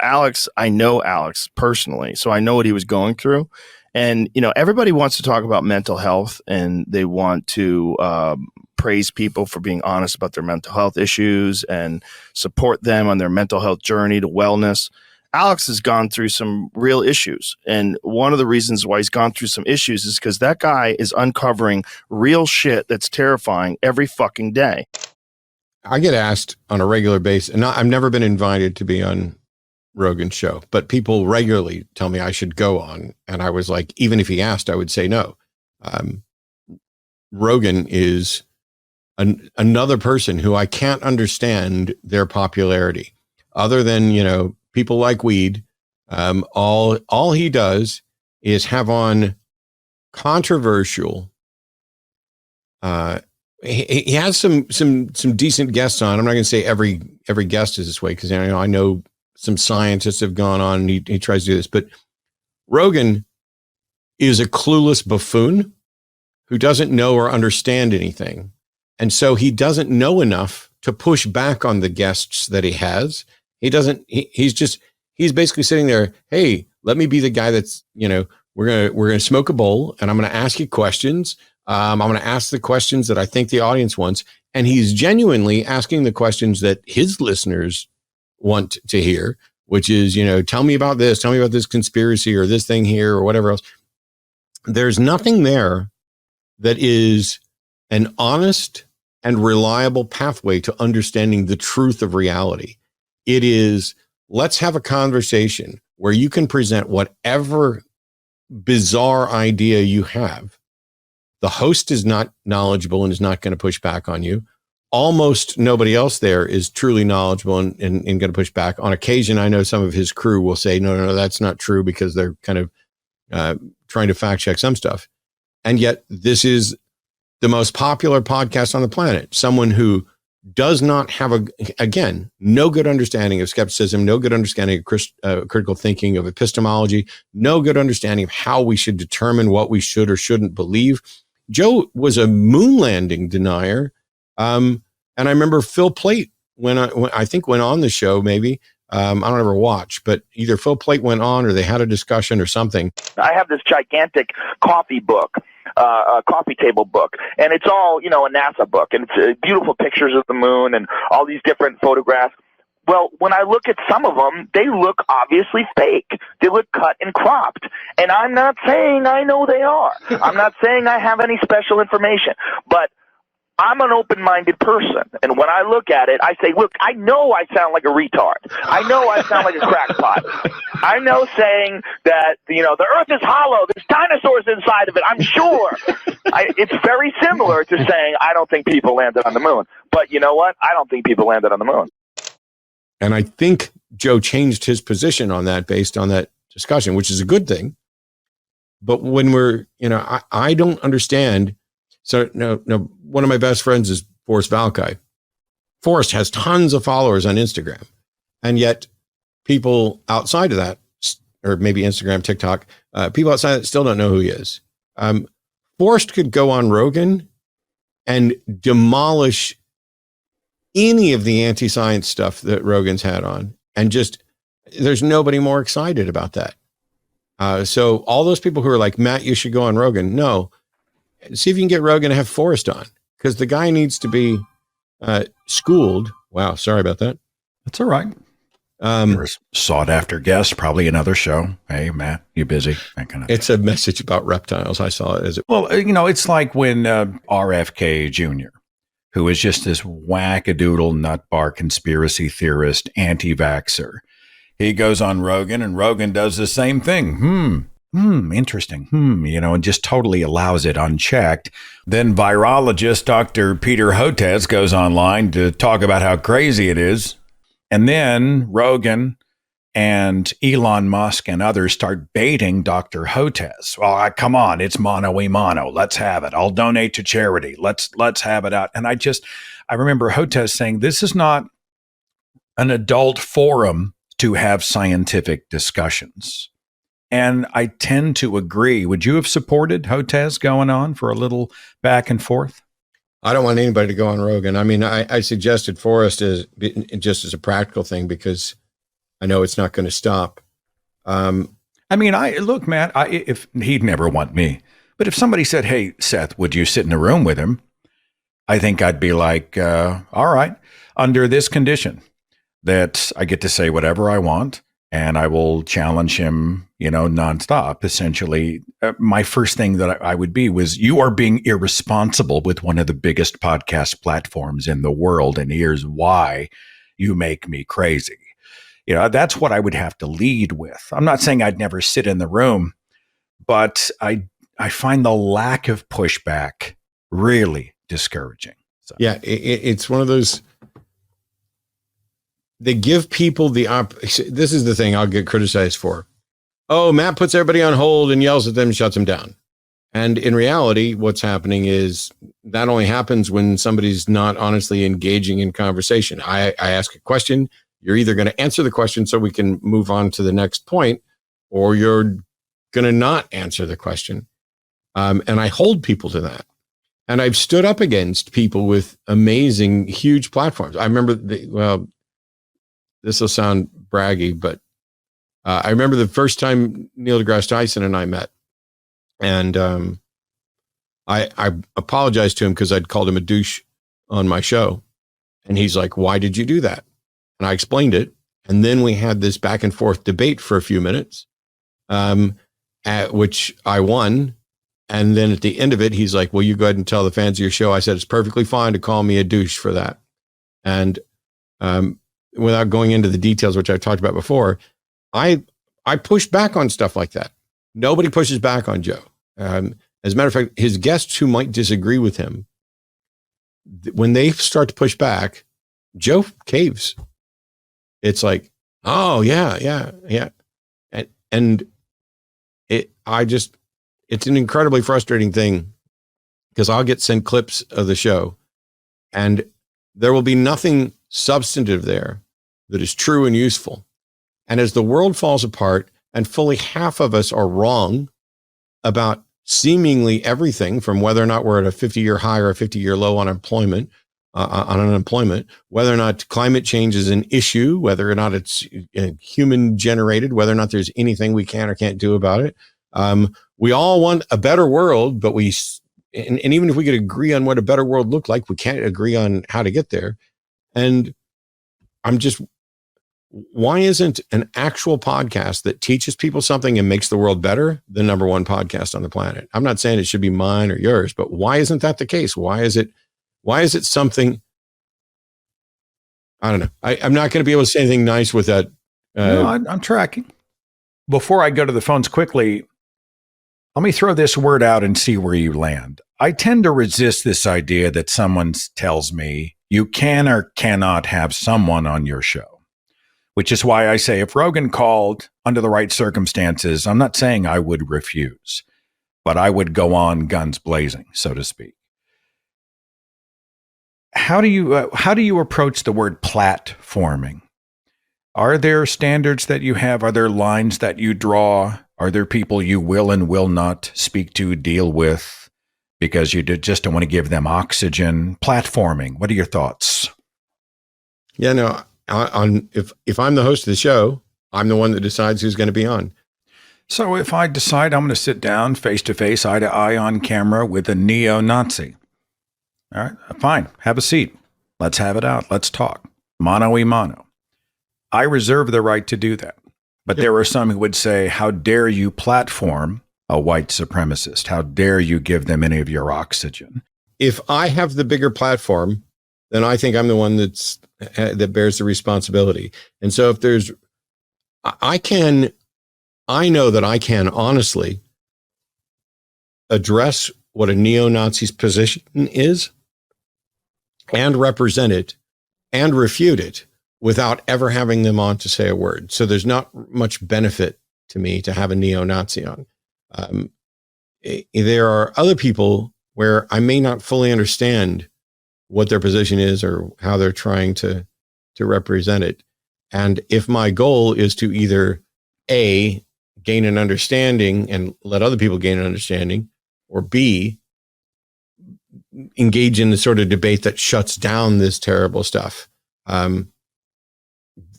Alex, I know Alex personally, so I know what he was going through. And, everybody wants to talk about mental health, and they want to praise people for being honest about their mental health issues and support them on their mental health journey to wellness. Alex has gone through some real issues. And one of the reasons why he's gone through some issues is because that guy is uncovering real shit that's terrifying every fucking day. I get asked on a regular basis, and I've never been invited to be on Rogan's show, but people regularly tell me I should go on. And I was like, even if he asked, I would say no. Rogan is another person who I can't understand their popularity, other than, people like weed. All he does is have on controversial. He has some decent guests on. I'm not going to say every guest is this way, because I know some scientists have gone on and he tries to do this, but Rogan is a clueless buffoon who doesn't know or understand anything. And so he doesn't know enough to push back on the guests that he has. He's basically sitting there. Hey, let me be the guy that's, we're going to smoke a bowl and I'm going to ask you questions. I'm going to ask the questions that I think the audience wants. And he's genuinely asking the questions that his listeners want to hear, which is, tell me about this conspiracy or this thing here or whatever else. There's nothing there that is an honest and reliable pathway to understanding the truth of reality. It is, let's have a conversation where you can present whatever bizarre idea you have. The host is not knowledgeable and is not going to push back on you. Almost nobody else there is truly knowledgeable and going to push back. On occasion, I know some of his crew will say, no, that's not true, because they're kind of trying to fact check some stuff. And yet this is the most popular podcast on the planet. Someone who does not have again, no good understanding of skepticism, no good understanding of critical thinking, of epistemology, no good understanding of how we should determine what we should or shouldn't believe. Joe was a moon landing denier. And I remember Phil Plait, when I think went on the show, maybe I don't ever watch, but either Phil Plait went on or they had a discussion or something. I have this gigantic coffee book, a coffee table book, and it's all, a NASA book, and it's beautiful pictures of the moon and all these different photographs. Well, when I look at some of them, they look obviously fake. They look cut and cropped. And I'm not saying I know they are. I'm not saying I have any special information, but I'm an open-minded person, and when I look at it, I say, look, I know I sound like a retard. I know I sound like a crackpot. I know saying that, the earth is hollow, there's dinosaurs inside of it, I'm sure. It's very similar to saying I don't think people landed on the moon. But you know what? I don't think people landed on the moon. And I think Joe changed his position on that based on that discussion, which is a good thing. But when I don't understand. So no, one of my best friends is Forrest Valkai. Forrest has tons of followers on Instagram. And yet people outside of that, or maybe Instagram, TikTok, people outside that still don't know who he is. Forrest could go on Rogan and demolish any of the anti-science stuff that Rogan's had on. And there's nobody more excited about that. So all those people who are like, Matt, you should go on Rogan. No. See if you can get Rogan to have Forrest on, because the guy needs to be schooled. Wow, sorry about that. That's all right. You're a sought after guest, probably another show. Hey, Matt, you busy? That kind of it's a message about reptiles. I saw it as well. It's like when RFK Jr., who is just this wackadoodle nutbar conspiracy theorist, anti-vaxxer, he goes on Rogan, and Rogan does the same thing. Interesting. And just totally allows it unchecked. Then virologist Dr. Peter Hotez goes online to talk about how crazy it is. And then Rogan and Elon Musk and others start baiting Dr. Hotez. Well, come on, it's mano a mano. Let's have it. I'll donate to charity. Let's have it out. And I remember Hotez saying, this is not an adult forum to have scientific discussions. And I tend to agree. Would you have supported Hotez going on for a little back and forth? I don't want anybody to go on Rogan. I mean, I suggested Forrest just as a practical thing because I know it's not going to stop. Look, Matt, if he'd never want me, but if somebody said, hey, Seth, would you sit in a room with him? I think I'd be like, all right, under this condition that I get to say whatever I want. And I will challenge him, nonstop. Essentially, my first thing that I would be was, you are being irresponsible with one of the biggest podcast platforms in the world. And here's why: you make me crazy. That's what I would have to lead with. I'm not saying I'd never sit in the room, but I find the lack of pushback really discouraging. So. Yeah, it's one of those. They give people this is the thing I'll get criticized for. Oh, Matt puts everybody on hold and yells at them and shuts them down. And in reality, what's happening is that only happens when somebody's not honestly engaging in conversation. I ask a question. You're either going to answer the question so we can move on to the next point, or you're going to not answer the question. And I hold people to that. And I've stood up against people with amazing, huge platforms. I remember this will sound braggy, but I remember the first time Neil deGrasse Tyson and I met, and I apologized to him because I'd called him a douche on my show, and he's like, "Why did you do that?" And I explained it, and then we had this back and forth debate for a few minutes, at which I won. And then at the end of it, he's like, "Well, you go ahead and tell the fans of your show." I said, "It's perfectly fine to call me a douche for that," and without going into the details, which I've talked about before, I push back on stuff like that. Nobody pushes back on Joe. As a matter of fact, his guests who might disagree with him, when they start to push back, Joe caves. It's like, oh yeah. And it's an incredibly frustrating thing because I'll get sent clips of the show and there will be nothing substantive there that is true and useful. And as the world falls apart and fully half of us are wrong about seemingly everything, from whether or not we're at a 50-year high or a 50-year low on unemployment, on unemployment, whether or not climate change is an issue, whether or not it's human generated, whether or not there's anything we can or can't do about it. We all want a better world, but and even if we could agree on what a better world looked like, we can't agree on how to get there. And why isn't an actual podcast that teaches people something and makes the world better the number one podcast on the planet? I'm not saying it should be mine or yours, but why isn't that the case? Why is it something? I don't know. I'm not going to be able to say anything nice with that. No, I'm tracking. Before I go to the phones quickly, let me throw this word out and see where you land. I tend to resist this idea that someone tells me you can or cannot have someone on your show, which is why I say if Rogan called under the right circumstances, I'm not saying I would refuse, but I would go on guns blazing, so to speak. How do you approach the word platforming? Are there standards that you have? Are there lines that you draw? Are there people you will and will not speak to, deal with, because you just don't want to give them oxygen? Platforming. What are your thoughts? Yeah, no. If I'm the host of the show, I'm the one that decides who's going to be on. So if I decide I'm going to sit down face to face, eye to eye on camera with a neo-Nazi, all right, fine, have a seat. Let's have it out. Let's talk. Mano y mano. I reserve the right to do that. But there are some who would say, how dare you platform a white supremacist? How dare you give them any of your oxygen? If I have the bigger platform, then I think I'm the one that bears the responsibility. And so if I know that I can honestly address what a neo-Nazi's position is and represent it and refute it without ever having them on to say a word. So there's not much benefit to me to have a neo-Nazi on. There are other people where I may not fully understand what their position is or how they're trying to represent it. And if my goal is to either A, gain an understanding and let other people gain an understanding, or B, engage in the sort of debate that shuts down this terrible stuff,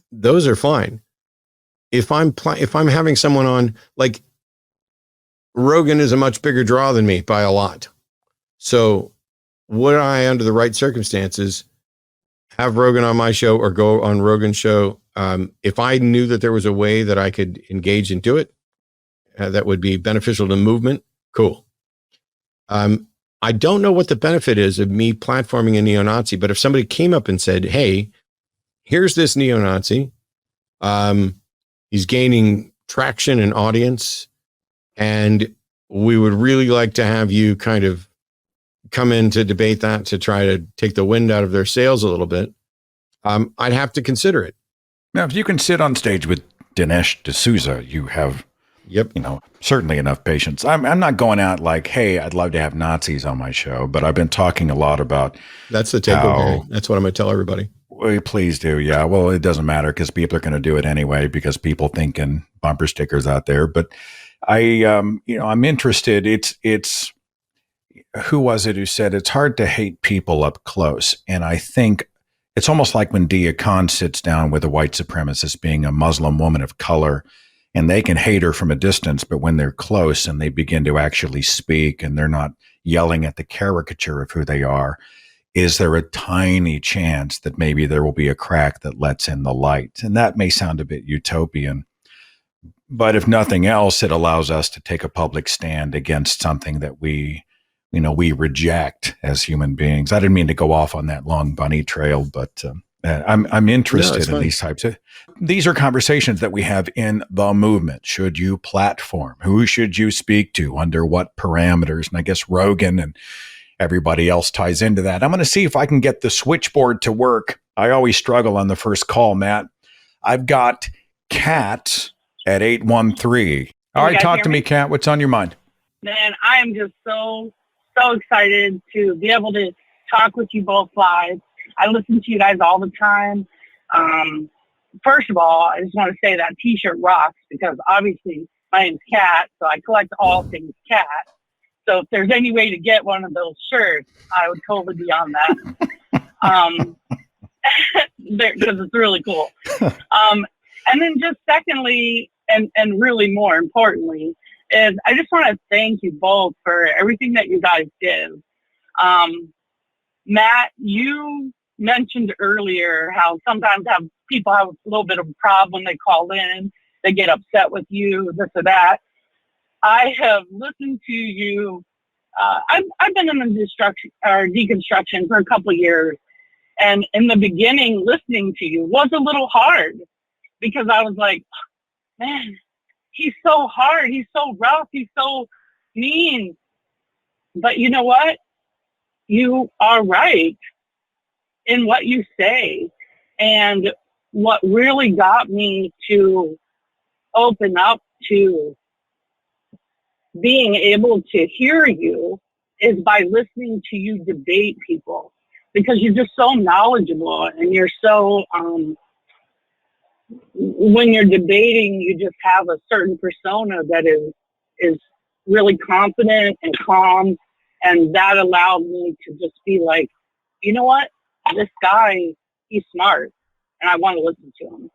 those are fine. If I'm having someone on, like Rogan is a much bigger draw than me by a lot. So would I, under the right circumstances, have Rogan on my show or go on Rogan's show? If I knew that there was a way that I could engage and do it, that would be beneficial to the movement, cool. I don't know what the benefit is of me platforming a neo-Nazi, but if somebody came up and said, hey, here's this neo-Nazi, he's gaining traction and audience, and we would really like to have you kind of come in to debate that, to try to take the wind out of their sails a little bit, I'd have to consider it. Now, if you can sit on stage with Dinesh D'Souza, you have, certainly enough patience. I'm not going out like, hey, I'd love to have Nazis on my show, but I've been talking a lot about. That's the takeaway. That's what I'm going to tell everybody. Well, please do. Yeah. Well, it doesn't matter because people are going to do it anyway because people think in bumper stickers out there. But I'm interested. It's who was it who said it's hard to hate people up close? And I think it's almost like when Dia Khan sits down with a white supremacist, being a Muslim woman of color, and they can hate her from a distance, but when they're close and they begin to actually speak and they're not yelling at the caricature of who they are, is there a tiny chance that maybe there will be a crack that lets in the light? And that may sound a bit utopian, but if nothing else, it allows us to take a public stand against something that we reject as human beings. I didn't mean to go off on that long bunny trail, but I'm interested in these types of. These are conversations that we have in the movement. Should you platform? Who should you speak to? Under what parameters? And I guess Rogan and everybody else ties into that. I'm going to see if I can get the switchboard to work. I always struggle on the first call, Matt. I've got Kat at 813. All right, talk to me, Kat. What's on your mind? Man, I am just so excited to be able to talk with you both live. I listen to you guys all the time. First of all, I just want to say that T-shirt rocks because obviously my name's Kat, so I collect all things cat. So if there's any way to get one of those shirts, I would totally be on that. because it's really cool. And then just secondly, and really more importantly, is I just want to thank you both for everything that you guys give. Matt, you mentioned earlier how sometimes people have a little bit of a problem. They call in, they get upset with you, this or that. I have listened to you. I've been in the deconstruction for a couple of years. And in the beginning, listening to you was a little hard because I was like, man, he's so hard. He's so rough. He's so mean. But you know what? You are right in what you say. And what really got me to open up to being able to hear you is by listening to you debate people, because you're just so knowledgeable and you're so, when you're debating, you just have a certain persona that is really confident and calm. And that allowed me to just be like, you know what? This guy, he's smart and I want to listen to him.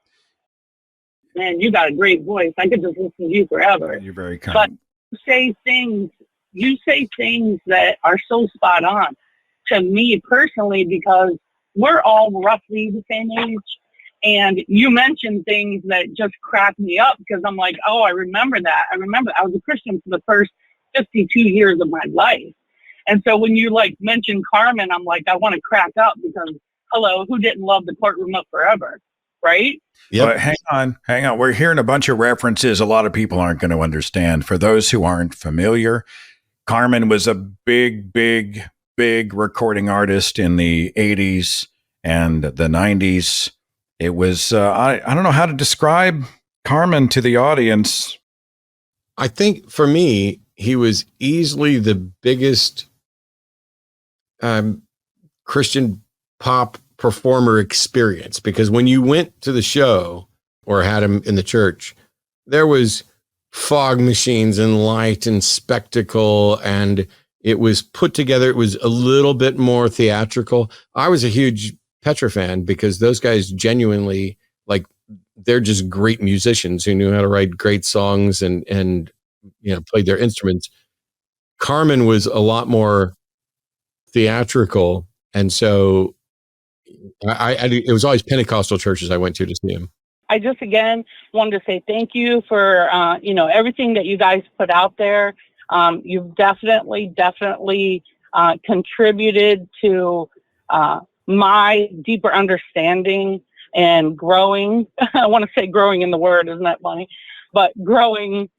Man, you got a great voice. I could just listen to you forever. You're very kind. But you say things that are so spot on to me personally, because we're all roughly the same age. And you mentioned things that just crack me up because I'm like, oh, I remember that. I was a Christian for the first 52 years of my life. And so when you like mentioned Carmen, I'm like, I want to crack up because, hello, who didn't love the courtroom of forever? Right? Yeah. But hang on. We're hearing a bunch of references a lot of people aren't going to understand. For those who aren't familiar, Carmen was a big recording artist in the 80s and the 90s. It was, I don't know how to describe Carmen to the audience. I think for me, he was easily the biggest Christian pop performer experience, because when you went to the show or had him in the church, there was fog machines and light and spectacle, and it was put together. It was a little bit more theatrical. I was a huge Petra fan because those guys genuinely, like, they're just great musicians who knew how to write great songs and you know, played their instruments. Carmen was a lot more theatrical, and so it was always Pentecostal churches I went to see him. I just again wanted to say thank you for everything that you guys put out there. You've definitely contributed to my deeper understanding and growing. I want to say growing in the word, isn't that funny? But growing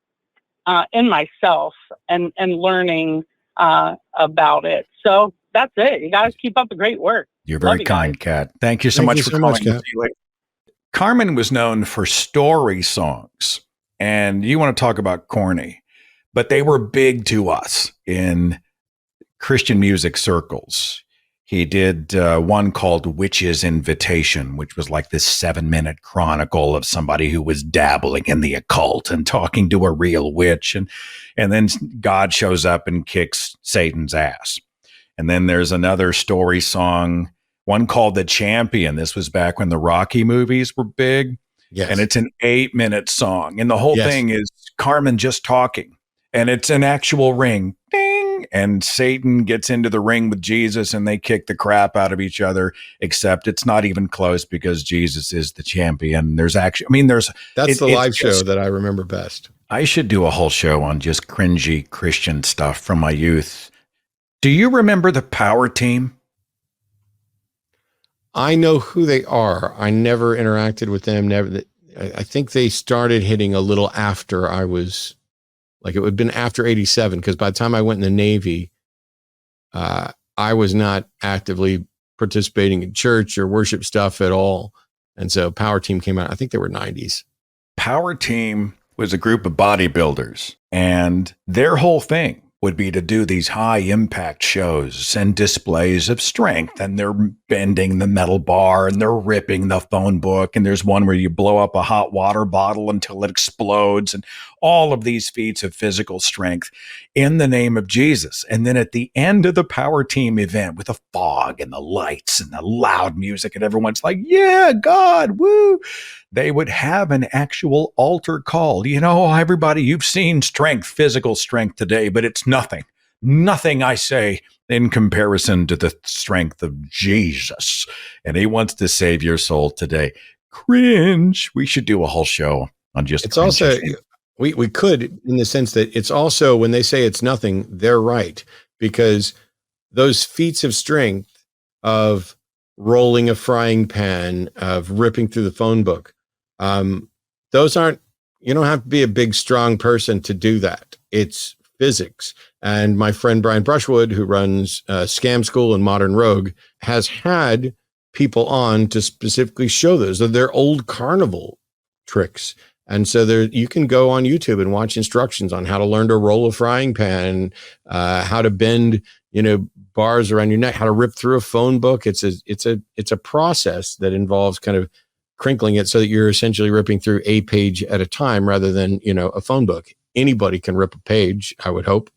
in myself and learning about it. So that's it. You guys keep up the great work. You're very kind, Kat. Thank you so much for calling. Carmen was known for story songs, and you want to talk about corny, but they were big to us in Christian music circles. He did one called Witch's Invitation, which was like this 7-minute chronicle of somebody who was dabbling in the occult and talking to a real witch. And then God shows up and kicks Satan's ass. And then there's another story song, one called The Champion. This was back when the Rocky movies were big. Yes. And it's an 8-minute song. And the whole thing is Carmen just talking. And it's an actual ring. Ding! And Satan gets into the ring with Jesus and they kick the crap out of each other, except it's not even close because Jesus is the champion. There's actually, that's the live show that I remember best. I should do a whole show on just cringy Christian stuff from my youth. Do you remember the Power Team? I know who they are. I never interacted with them. I think they started hitting a little after I was, like, it would have been after 87, because by the time I went in the Navy, I was not actively participating in church or worship stuff at all. And so Power Team came out. I think they were 90s. Power Team was a group of bodybuilders, and their whole thing would be to do these high impact shows and displays of strength. And they're bending the metal bar and they're ripping the phone book. And there's one where you blow up a hot water bottle until it explodes, and all of these feats of physical strength in the name of Jesus. And then at the end of the power team event with the fog and the lights and the loud music and everyone's like, yeah, God, woo, they would have an actual altar call. You know, everybody, you've seen strength, physical strength today, but it's nothing, I say, in comparison to the strength of Jesus. And he wants to save your soul today. Cringe. We should do a whole show on just it's also, we could, in the sense that it's also, when they say it's nothing, they're right, because those feats of strength of rolling a frying pan, of ripping through the phone book, those aren't, you don't have to be a big, strong person to do that. It's physics. And my friend Brian Brushwood, who runs Scam School and Modern Rogue, has had people on to specifically show those. They're old carnival tricks. And so there, you can go on YouTube and watch instructions on how to learn to roll a frying pan, how to bend, bars around your neck, how to rip through a phone book. It's a process that involves kind of crinkling it so that you're essentially ripping through a page at a time rather than, a phone book. Anybody can rip a page, I would hope.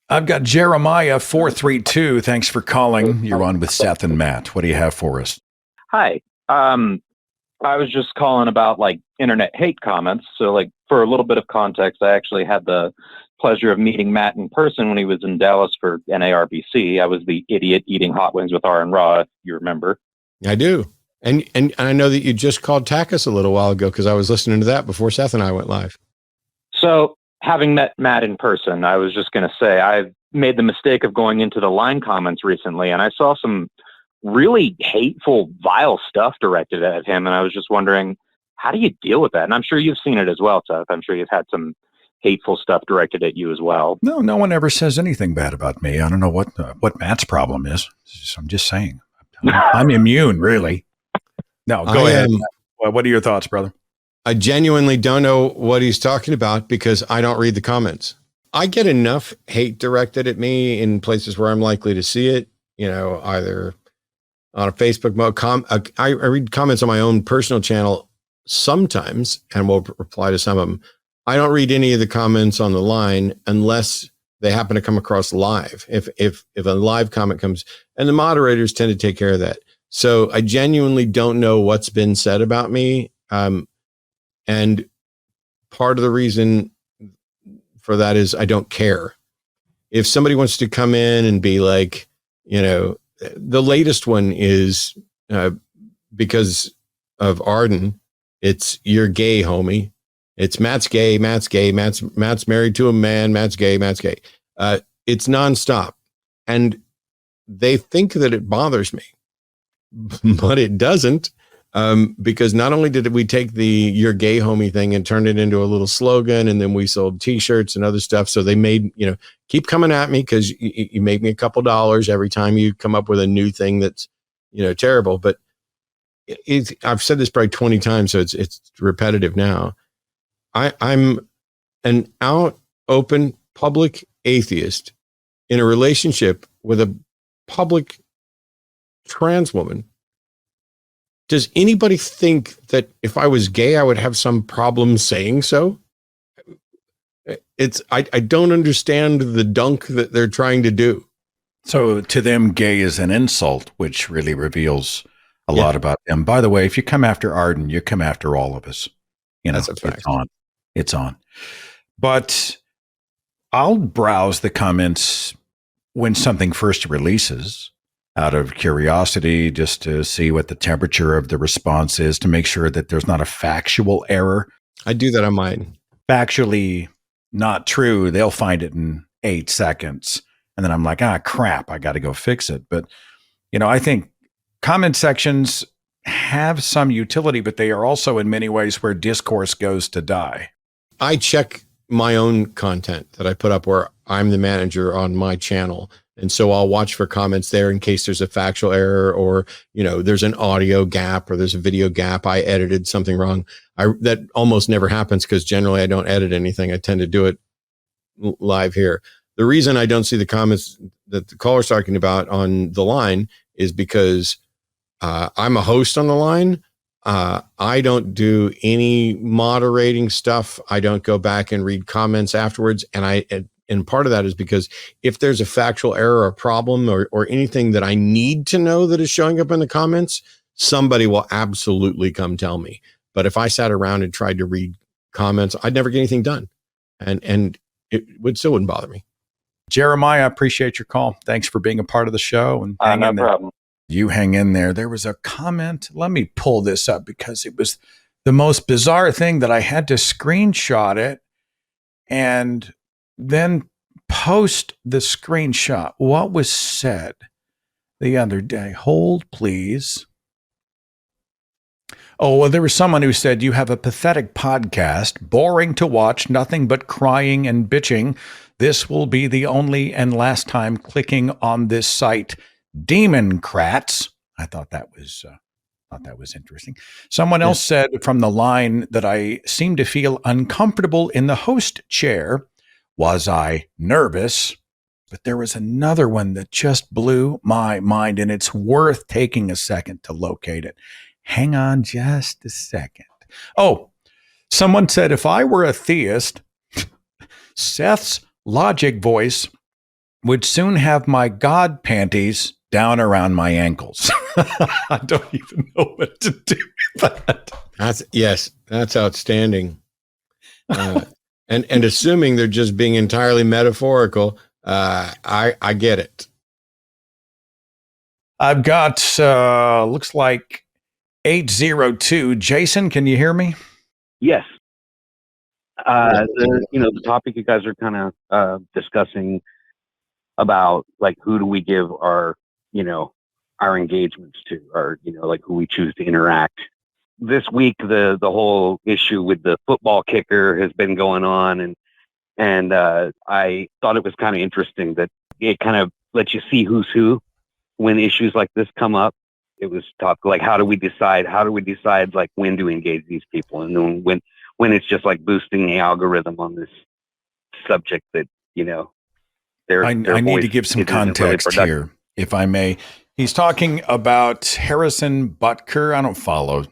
I've got Jeremiah 432. Thanks for calling. You're on with Seth and Matt. What do you have for us? Hi. I was just calling about internet hate comments. So for a little bit of context, I actually had the pleasure of meeting Matt in person when he was in Dallas for NARBC. I was the idiot eating hot wings with Aaron Raw, if you remember. I do. And I know that you just called Takis a little while ago because I was listening to that before Seth and I went live. So having met Matt in person, I was just going to say, I've made the mistake of going into the line comments recently, and I saw some really hateful, vile stuff directed at him. And I was just wondering, how do you deal with that? And I'm sure you've seen it as well, Seth. I'm sure you've had some hateful stuff directed at you as well. No one ever says anything bad about me. I don't know what Matt's problem is. I'm just saying. I'm immune, really. No, go ahead. What are your thoughts, brother? I genuinely don't know what he's talking about because I don't read the comments. I get enough hate directed at me in places where I'm likely to see it, either on a Facebook mode. I read comments on my own personal channel sometimes and will reply to some of them. I don't read any of the comments on the line unless they happen to come across live. If a live comment comes, and the moderators tend to take care of that. So I genuinely don't know what's been said about me. And part of the reason for that is I don't care. If somebody wants to come in and be like, the latest one is because of Arden, it's you're gay, homie. It's Matt's gay, Matt's married to a man, Matt's gay. It's nonstop. And they think that it bothers me, but it doesn't. Because not only did we take the you're gay homie thing and turn it into a little slogan, and then we sold t-shirts and other stuff. So they made, keep coming at me because you make me a couple dollars every time you come up with a new thing that's, terrible. But I've said this probably 20 times, so it's repetitive now. I'm an out, open, public atheist in a relationship with a public trans woman. Does anybody think that if I was gay, I would have some problem saying so? I don't understand the dunk that they're trying to do. So to them, gay is an insult, which really reveals a lot about them. By the way, if you come after Arden, you come after all of us. That's a fact. It's on. But I'll browse the comments when something first releases, out of curiosity, just to see what the temperature of the response is, to make sure that there's not a factual error. I do that on mine. Factually not true, they'll find it in 8 seconds. And then I'm like, crap, I got to go fix it. But, I think comment sections have some utility, but they are also in many ways where discourse goes to die. I check my own content that I put up where I'm the manager on my channel. And so I'll watch for comments there in case there's a factual error or, there's an audio gap or there's a video gap. I edited something wrong. That almost never happens because generally I don't edit anything. I tend to do it live here. The reason I don't see the comments that the caller's talking about on the line is because I'm a host on the line. I don't do any moderating stuff. I don't go back and read comments afterwards. And part of that is because if there's a factual error or problem or anything that I need to know that is showing up in the comments, somebody will absolutely come tell me. But if I sat around and tried to read comments, I'd never get anything done. And it still wouldn't bother me. Jeremiah, I appreciate your call. Thanks for being a part of the show. And hang No in there. problem. You hang in there. There was a comment. Let me pull this up because it was the most bizarre thing that I had to screenshot it and then post the screenshot. What was said the other day? Hold, please. Oh, well, there was someone who said, you have a pathetic podcast, boring to watch, nothing but crying and bitching. This will be the only and last time clicking on this site. Democrats. I thought that was interesting. Someone else said from the line that I seem to feel uncomfortable in the host chair. Was I nervous? But there was another one that just blew my mind, and it's worth taking a second to locate it. Hang on just a second. Oh, someone said, if I were a theist, Seth's logic voice would soon have my God panties down around my ankles. I don't even know what to do with that. That's outstanding. And assuming they're just being entirely metaphorical, I get it. I've got, looks like 802. Jason, can you hear me? Yes. The topic you guys are kind of discussing about, like, who do we give our engagements to, or, like, who we choose to interact. This week, the whole issue with the football kicker has been going on, and I thought it was kind of interesting that it kind of lets you see who's who when issues like this come up. It was talk like, how do we decide like when to engage these people, and then when it's just like boosting the algorithm on this subject that I need to give some context really here, if I may. He's talking about Harrison Butker. I don't follow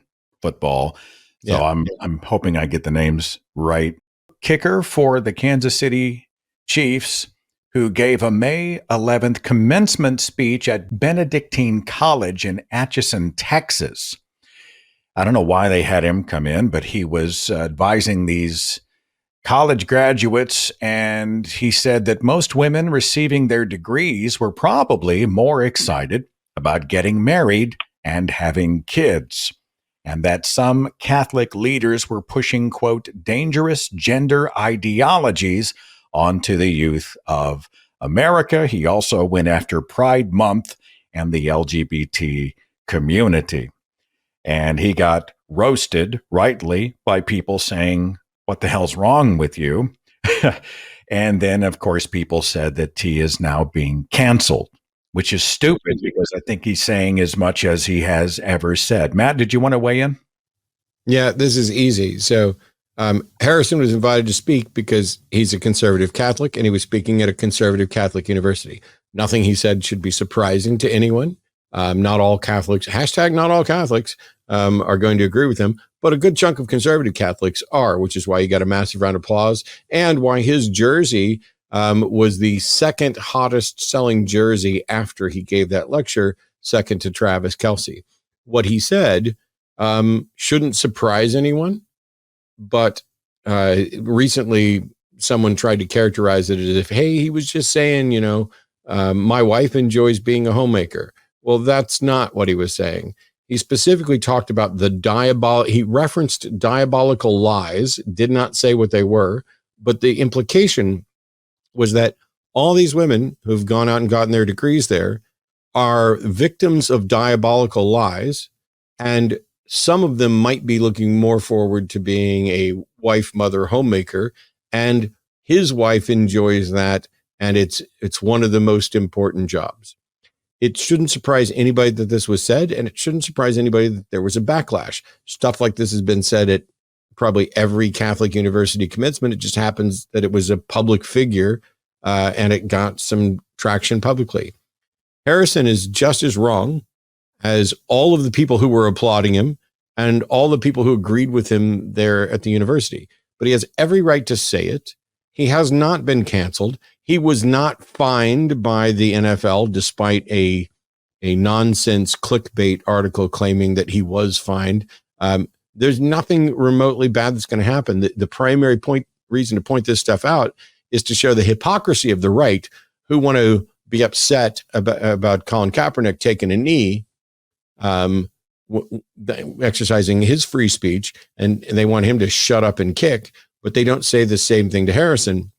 football, so I'm hoping I get the names right. Kicker for the Kansas City Chiefs, who gave a May 11th commencement speech at Benedictine College in Atchison, Texas. I don't know why they had him come in, but he was advising these college graduates, and he said that most women receiving their degrees were probably more excited about getting married and having kids, and that some Catholic leaders were pushing, quote, dangerous gender ideologies onto the youth of America. He also went after Pride Month and the LGBT community. And he got roasted, rightly, by people saying, what the hell's wrong with you? And then, of course, people said that he is now being canceled, which is stupid because I think he's saying as much as he has ever said. Matt, did you want to weigh in? Yeah, this is easy. So Harrison was invited to speak because he's a conservative Catholic, and he was speaking at a conservative Catholic university. Nothing he said should be surprising to anyone. Not all Catholics, hashtag not all Catholics, are going to agree with him, but a good chunk of conservative Catholics are, which is why he got a massive round of applause, and why his jersey was the second hottest selling jersey after he gave that lecture, second to Travis Kelce. What he said shouldn't surprise anyone, but recently someone tried to characterize it as if, hey, he was just saying, my wife enjoys being a homemaker. Well, that's not what he was saying. He specifically talked about he referenced diabolical lies, did not say what they were, but the implication was that all these women who've gone out and gotten their degrees there are victims of diabolical lies, and some of them might be looking more forward to being a wife, mother, homemaker, and his wife enjoys that, and it's one of the most important jobs. It shouldn't surprise anybody that this was said, and it shouldn't surprise anybody that there was a backlash. Stuff like this has been said at probably every Catholic university commencement. It just happens that it was a public figure and it got some traction publicly. Harrison is just as wrong as all of the people who were applauding him and all the people who agreed with him there at the university. But he has every right to say it. He has not been canceled. He was not fined by the NFL, despite a nonsense clickbait article claiming that he was fined. There's nothing remotely bad that's going to happen. The primary reason to point this stuff out is to show the hypocrisy of the right, who want to be upset about Colin Kaepernick taking a knee, exercising his free speech, and they want him to shut up and kick, but they don't say the same thing to Harrison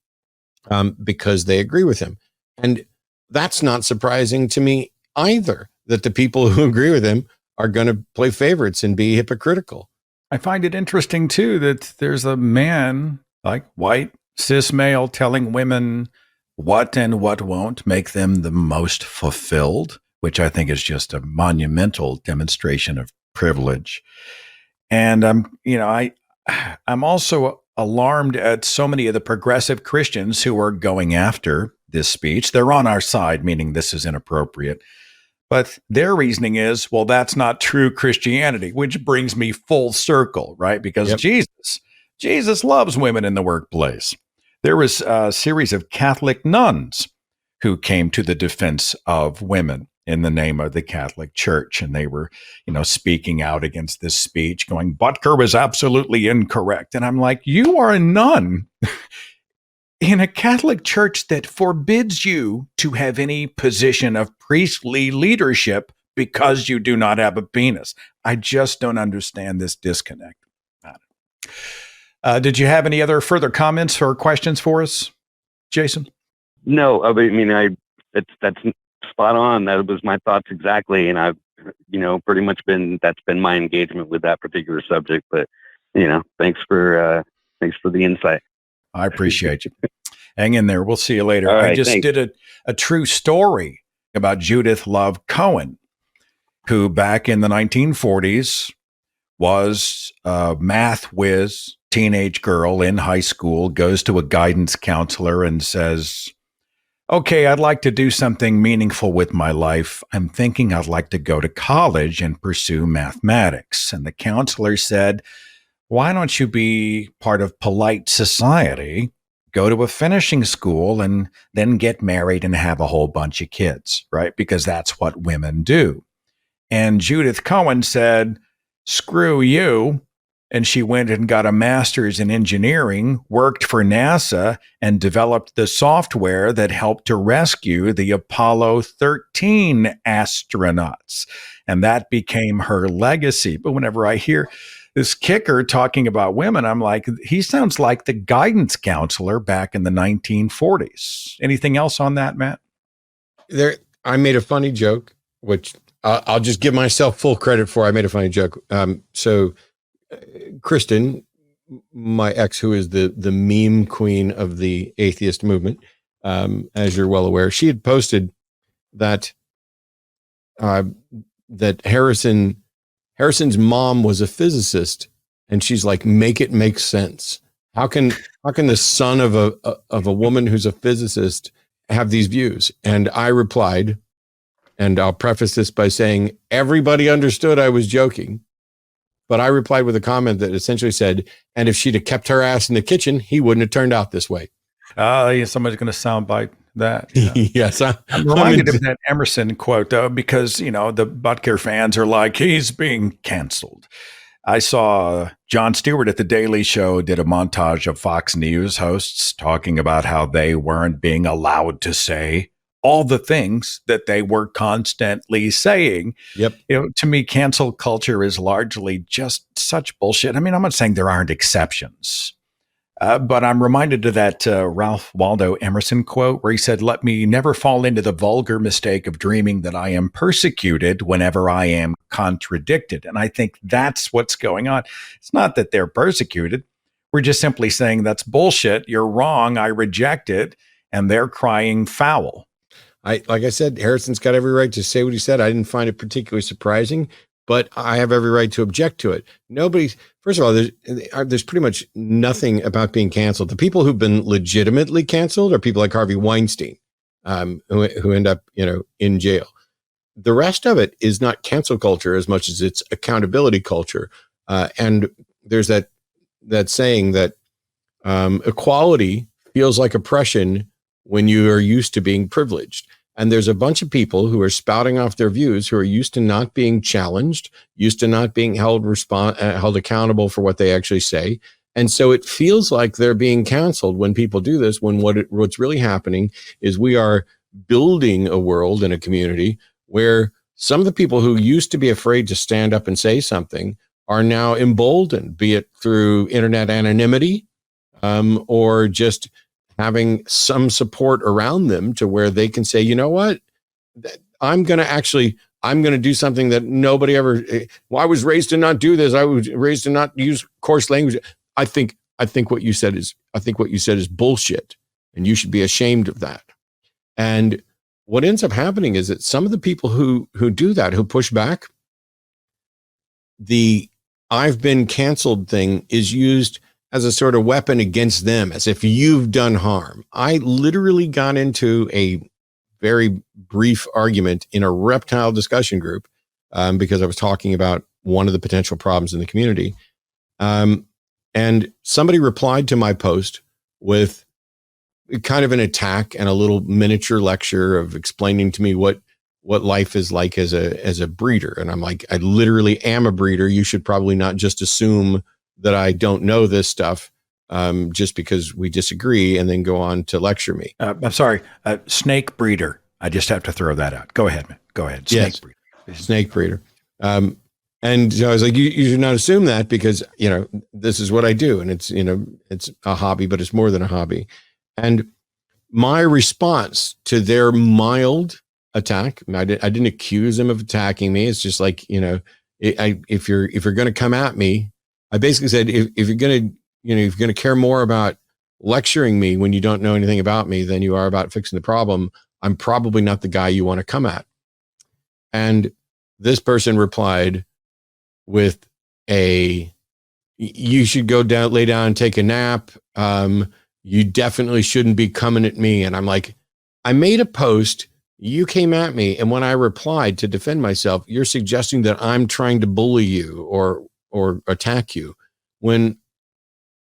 because they agree with him. And that's not surprising to me either, that the people who agree with him are going to play favorites and be hypocritical. I find it interesting, too, that there's a man, like white, cis male, telling women what and what won't make them the most fulfilled, which I think is just a monumental demonstration of privilege. And I'm also alarmed at so many of the progressive Christians who are going after this speech. They're on our side, meaning this is inappropriate. But their reasoning is, well, that's not true Christianity, which brings me full circle, right? Because Jesus loves women in the workplace. There was a series of Catholic nuns who came to the defense of women in the name of the Catholic Church. And they were, speaking out against this speech, going, Butker was absolutely incorrect. And I'm like, you are a nun in a Catholic church that forbids you to have any position of priestly leadership because you do not have a penis. I just don't understand this disconnect. Did you have any other further comments or questions for us, Jason? No, I mean, that's spot on. That was my thoughts exactly. And I've, pretty much that's been my engagement with that particular subject. But, thanks for the insight. I appreciate you. Hang in there. We'll see you later. Right, I just did a true story about Judith Love Cohen, who back in the 1940s was a math whiz teenage girl in high school, goes to a guidance counselor and says, okay, I'd like to do something meaningful with my life. I'm thinking I'd like to go to college and pursue mathematics. And the counselor said, why don't you be part of polite society, go to a finishing school, and then get married and have a whole bunch of kids, right? Because that's what women do. And Judith Cohen said, screw you. And she went and got a master's in engineering, worked for NASA, and developed the software that helped to rescue the Apollo 13 astronauts. And that became her legacy. But whenever I hear this kicker talking about women, I'm like, he sounds like the guidance counselor back in the 1940s. Anything else on that, Matt? I made a funny joke, which I'll just give myself full credit for. I made a funny joke. So Kristen, my ex, who is the meme queen of the atheist movement, as you're well aware, she had posted that that Harrison's mom was a physicist, and she's like, make it make sense. How can the son of a woman who's a physicist have these views? And I replied, and I'll preface this by saying everybody understood I was joking, but I replied with a comment that essentially said, and if she'd have kept her ass in the kitchen, he wouldn't have turned out this way. Somebody's going to soundbite that. Yeah. Yes. I'm reminded of that Emerson quote, though, because, the Butker fans are like, he's being canceled. I saw Jon Stewart at The Daily Show did a montage of Fox News hosts talking about how they weren't being allowed to say all the things that they were constantly saying. Yep. To me, cancel culture is largely just such bullshit. I mean, I'm not saying there aren't exceptions. But I'm reminded of that Ralph Waldo Emerson quote where he said, let me never fall into the vulgar mistake of dreaming that I am persecuted whenever I am contradicted. And I think that's what's going on. It's not that they're persecuted. We're just simply saying that's bullshit. You're wrong. I reject it. And they're crying foul. Like I said, Harrison's got every right to say what he said. I didn't find it particularly surprising. but I have every right to object to it. First of all, there's pretty much nothing about being canceled. The people who've been legitimately canceled are people like Harvey Weinstein, who end up, in jail. The rest of it is not cancel culture as much as it's accountability culture. And there's that saying that equality feels like oppression when you are used to being privileged. And there's a bunch of people who are spouting off their views who are used to not being challenged, used to not being held accountable for what they actually say. And so it feels like they're being canceled when people do this, when what's really happening is we are building a world and a community where some of the people who used to be afraid to stand up and say something are now emboldened, be it through internet anonymity, or just having some support around them to where they can say, you know what, I'm going to do something that nobody ever, well, I was raised to not do this. I was raised to not use coarse language. I think what you said is bullshit, and you should be ashamed of that. And what ends up happening is that some of the people who do that, who push back, the I've been canceled thing is used as a sort of weapon against them, as if you've done harm. I literally got into a very brief argument in a reptile discussion group because I was talking about one of the potential problems in the community. And somebody replied to my post with kind of an attack and a little miniature lecture of explaining to me what life is like as a breeder. And I'm like, I literally am a breeder. You should probably not just assume that I don't know this stuff just because we disagree and then go on to lecture me. I'm sorry, snake breeder. I just have to throw that out. Go ahead, man. Go ahead. Snake breeder. Snake breeder. And so I was like, you should not assume that because, this is what I do. And it's, it's a hobby, but it's more than a hobby. And my response to their mild attack, I didn't accuse them of attacking me. It's just like, if you're going to come at me, I basically said, if you're going to care more about lecturing me when you don't know anything about me than you are about fixing the problem, I'm probably not the guy you want to come at. And this person replied with you should go down, lay down and take a nap. You definitely shouldn't be coming at me. And I'm like, I made a post, you came at me. And when I replied to defend myself, you're suggesting that I'm trying to bully you or attack you when,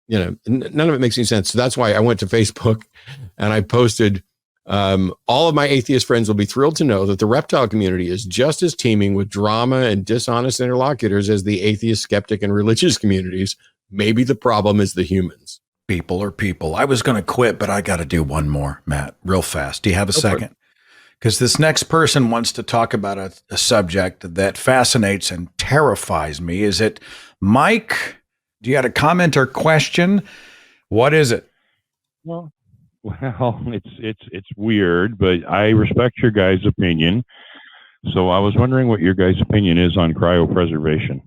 none of it makes any sense. So that's why I went to Facebook and I posted, all of my atheist friends will be thrilled to know that the reptile community is just as teeming with drama and dishonest interlocutors as the atheist, skeptic, and religious communities. Maybe the problem is the humans. People are people. I was going to quit, but I got to do one more, Matt, real fast. Do you have a second? Because this next person wants to talk about a subject that fascinates and terrifies me. Is it Mike? Do you have a comment or question? What is it? Well, it's weird, but I respect your guys' opinion. So I was wondering what your guys' opinion is on cryopreservation.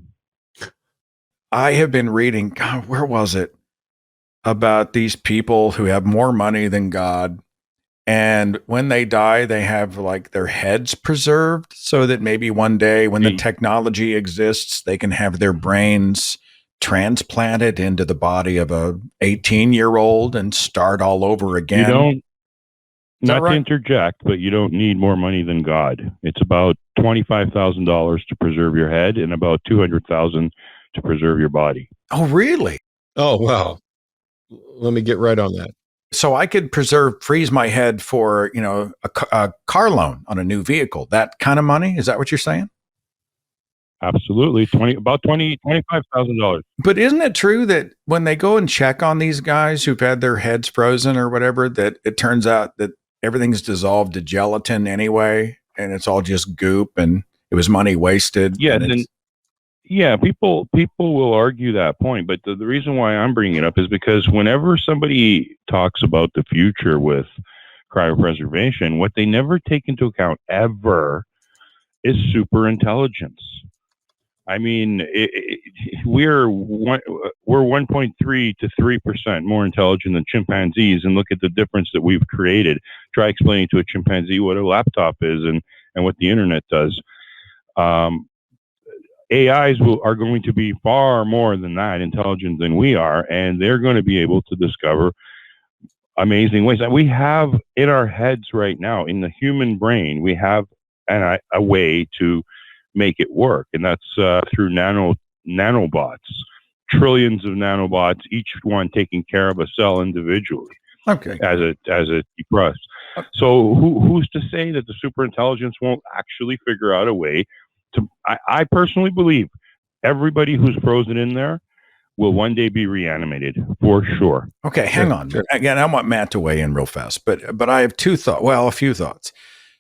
I have been reading, God, where was it? About these people who have more money than God. And when they die, they have like their heads preserved so that maybe one day when the technology exists, they can have their brains transplanted into the body of a 18-year-old and start all over again. You don't, not to interject, but you don't need more money than God. It's about $25,000 to preserve your head and about $200,000 to preserve your body. Oh, really? Oh, wow. Let me get right on that. So I could freeze my head for, a car loan on a new vehicle. That kind of money? Is that what you're saying? Absolutely. $25,000. But isn't it true that when they go and check on these guys who've had their heads frozen or whatever, that it turns out that everything's dissolved to gelatin anyway, and it's all just goop and it was money wasted? Yeah, people will argue that point, but the reason why I'm bringing it up is because whenever somebody talks about the future with cryopreservation, what they never take into account ever is super intelligence. I mean, we're 1.3 to 3% more intelligent than chimpanzees, and look at the difference that we've created. Try explaining to a chimpanzee what a laptop is and what the internet does. AIs are going to be far more than that intelligent than we are, and they're going to be able to discover amazing ways. And we have in our heads right now, in the human brain, we have a way to make it work, and that's through nanobots, trillions of nanobots, each one taking care of a cell individually. Okay. As it degrowth. So who's to say that the superintelligence won't actually figure out a way to? I personally believe everybody who's frozen in there will one day be reanimated for sure. Okay, hang on. Sure. Again, I want Matt to weigh in real fast, but I have a few thoughts.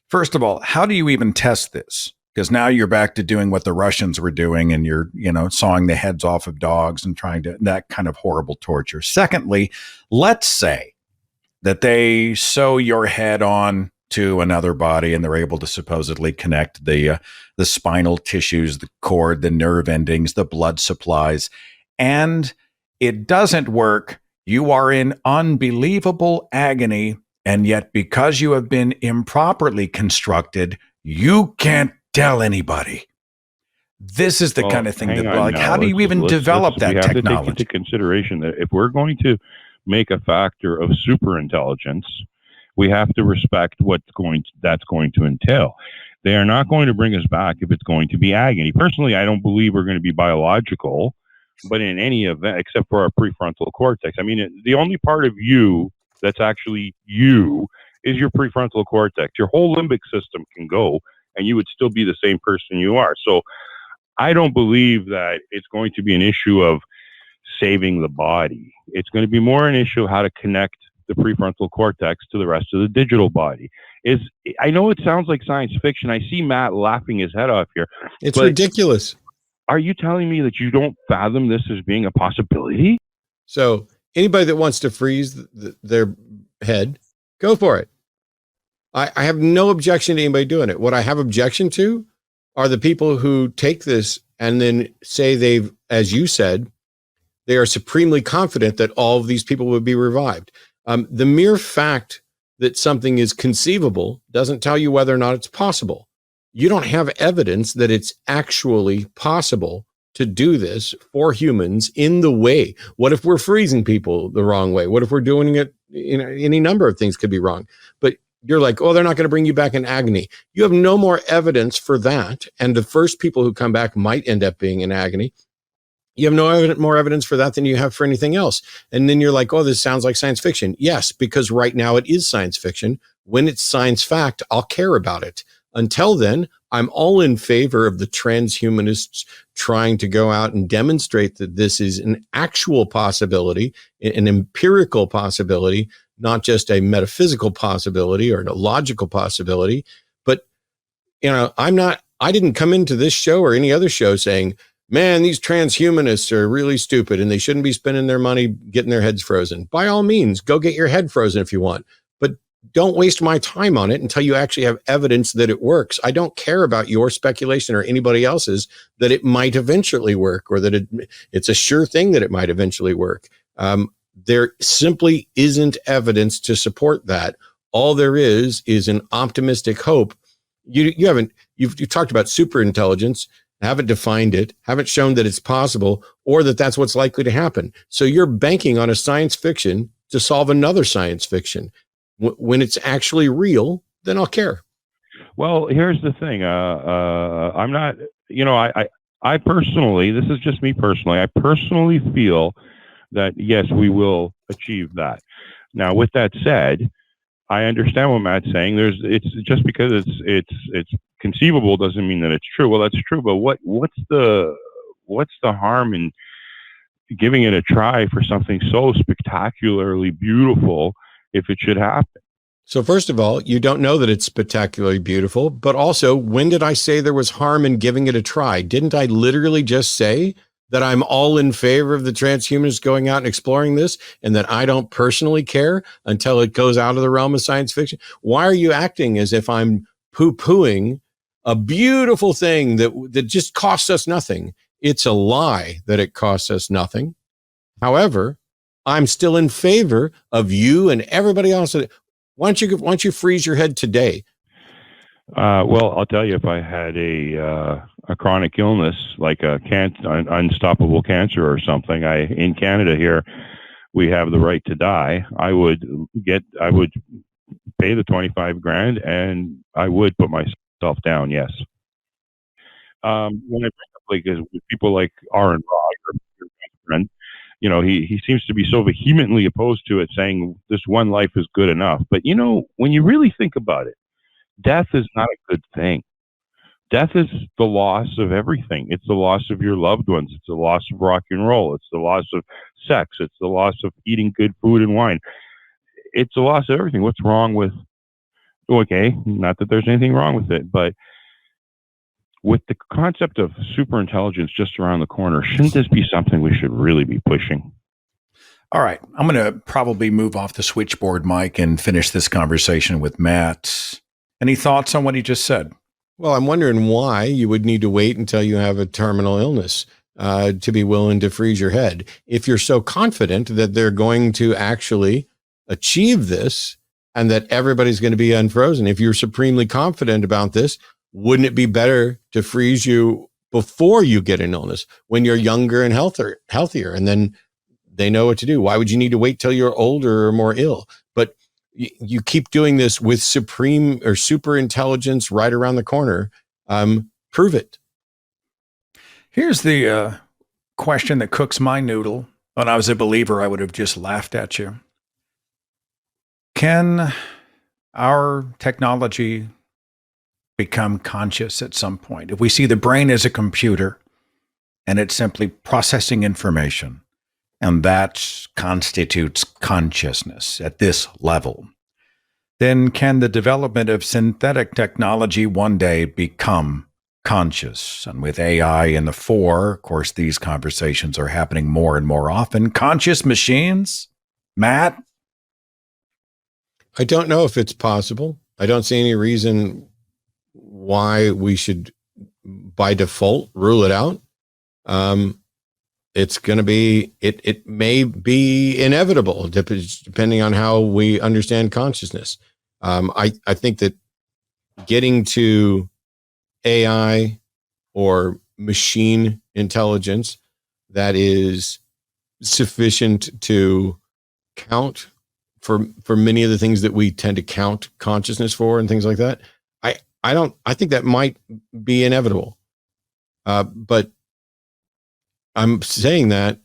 First of all, how do you even test this? Because now you're back to doing what the Russians were doing, and you're, sawing the heads off of dogs and trying to, that kind of horrible torture. Secondly, let's say that they sew your head on to another body and they're able to supposedly connect the spinal tissues, the cord, the nerve endings, the blood supplies, and it doesn't work. You are in unbelievable agony, and yet because you have been improperly constructed, you can't tell anybody. This is the kind of thing that, how do you even develop that technology? We have to take into consideration that if we're going to make a factor of superintelligence, we have to respect that's going to entail. They are not going to bring us back if it's going to be agony. Personally, I don't believe we're going to be biological, but in any event, except for our prefrontal cortex. I mean, the only part of you that's actually you is your prefrontal cortex. Your whole limbic system can go, and you would still be the same person you are. So I don't believe that it's going to be an issue of saving the body. It's going to be more an issue of how to connect the prefrontal cortex to the rest of the digital body. I know it sounds like science fiction. I see Matt laughing his head off here. It's ridiculous. Are you telling me that you don't fathom this as being a possibility? So anybody that wants to freeze their head, go for it. I have no objection to anybody doing it. What I have objection to are the people who take this and then say they've, as you said, they are supremely confident that all of these people would be revived. The mere fact that something is conceivable doesn't tell you whether or not it's possible. You don't have evidence that it's actually possible to do this for humans in the way. What if we're freezing people the wrong way? What if we're doing it, any number of things could be wrong. But you're like, oh, they're not going to bring you back in agony. You have no more evidence for that. And the first people who come back might end up being in agony. You have no more evidence for that than you have for anything else. And then you're like, oh, this sounds like science fiction. Yes, because right now it is science fiction. When it's science fact, I'll care about it. Until then, I'm all in favor of the transhumanists trying to go out and demonstrate that this is an actual possibility, an empirical possibility, not just a metaphysical possibility or a logical possibility. But, I didn't come into this show or any other show saying, man, these transhumanists are really stupid and they shouldn't be spending their money getting their heads frozen. By all means, go get your head frozen if you want, but don't waste my time on it until you actually have evidence that it works. I don't care about your speculation or anybody else's that it might eventually work or that it's a sure thing that it might eventually work. There simply isn't evidence to support that. All there is an optimistic hope. You've talked about superintelligence, haven't defined it, haven't shown that it's possible or that that's what's likely to happen. So you're banking on a science fiction to solve another science fiction. When it's actually real, then I'll care. Well, here's the thing. I'm not, I personally, this is just me personally, I personally feel that, yes, we will achieve that. Now, with that said, I understand what Matt's saying. It's just because it's conceivable doesn't mean that it's true. Well, that's true, but what's the harm in giving it a try for something so spectacularly beautiful if it should happen? So first of all, you don't know that it's spectacularly beautiful, but also, when did I say there was harm in giving it a try? Didn't I literally just say that I'm all in favor of the transhumanists going out and exploring this and that I don't personally care until it goes out of the realm of science fiction? Why are you acting as if I'm poo-pooing a beautiful thing that just costs us nothing? It's a lie that it costs us nothing. However, I'm still in favor of you and everybody else. Why don't you freeze your head today? Well, I'll tell you, if I had a chronic illness like an unstoppable cancer or something, in Canada here, we have the right to die. I would pay the 25 grand and I would put myself down. Yes. When I bring up with people like Aaron Rod, your friend, he seems to be so vehemently opposed to it, saying this one life is good enough. But when you really think about it, death is not a good thing. Death is the loss of everything. It's the loss of your loved ones. It's the loss of rock and roll. It's the loss of sex. It's the loss of eating good food and wine. It's the loss of everything. What's wrong with, okay, not that there's anything wrong with it, but with the concept of superintelligence just around the corner, shouldn't this be something we should really be pushing? All right. I'm going to probably move off the switchboard mic and finish this conversation with Matt. Any thoughts on what he just said? Well, I'm wondering why you would need to wait until you have a terminal illness to be willing to freeze your head. If you're so confident that they're going to actually achieve this and that everybody's going to be unfrozen, if you're supremely confident about this, wouldn't it be better to freeze you before you get an illness, when you're younger and healthier, and then they know what to do? Why would you need to wait till you're older or more ill? But you keep doing this with supreme or super intelligence right around the corner. Prove it. Here's the question that cooks my noodle. When I was a believer, I would have just laughed at you. Can our technology become conscious at some point? If we see the brain as a computer and it's simply processing information, and that constitutes consciousness at this level, then can the development of synthetic technology one day become conscious? And with AI in the fore, of course, these conversations are happening more and more often. Conscious machines? Matt? I don't know if it's possible. I don't see any reason why we should, by default, rule it out. It's going to be, it may be inevitable, depending on how we understand consciousness. I think that getting to AI or machine intelligence that is sufficient to count for many of the things that we tend to count consciousness for and things like that, I think that might be inevitable. But I'm saying that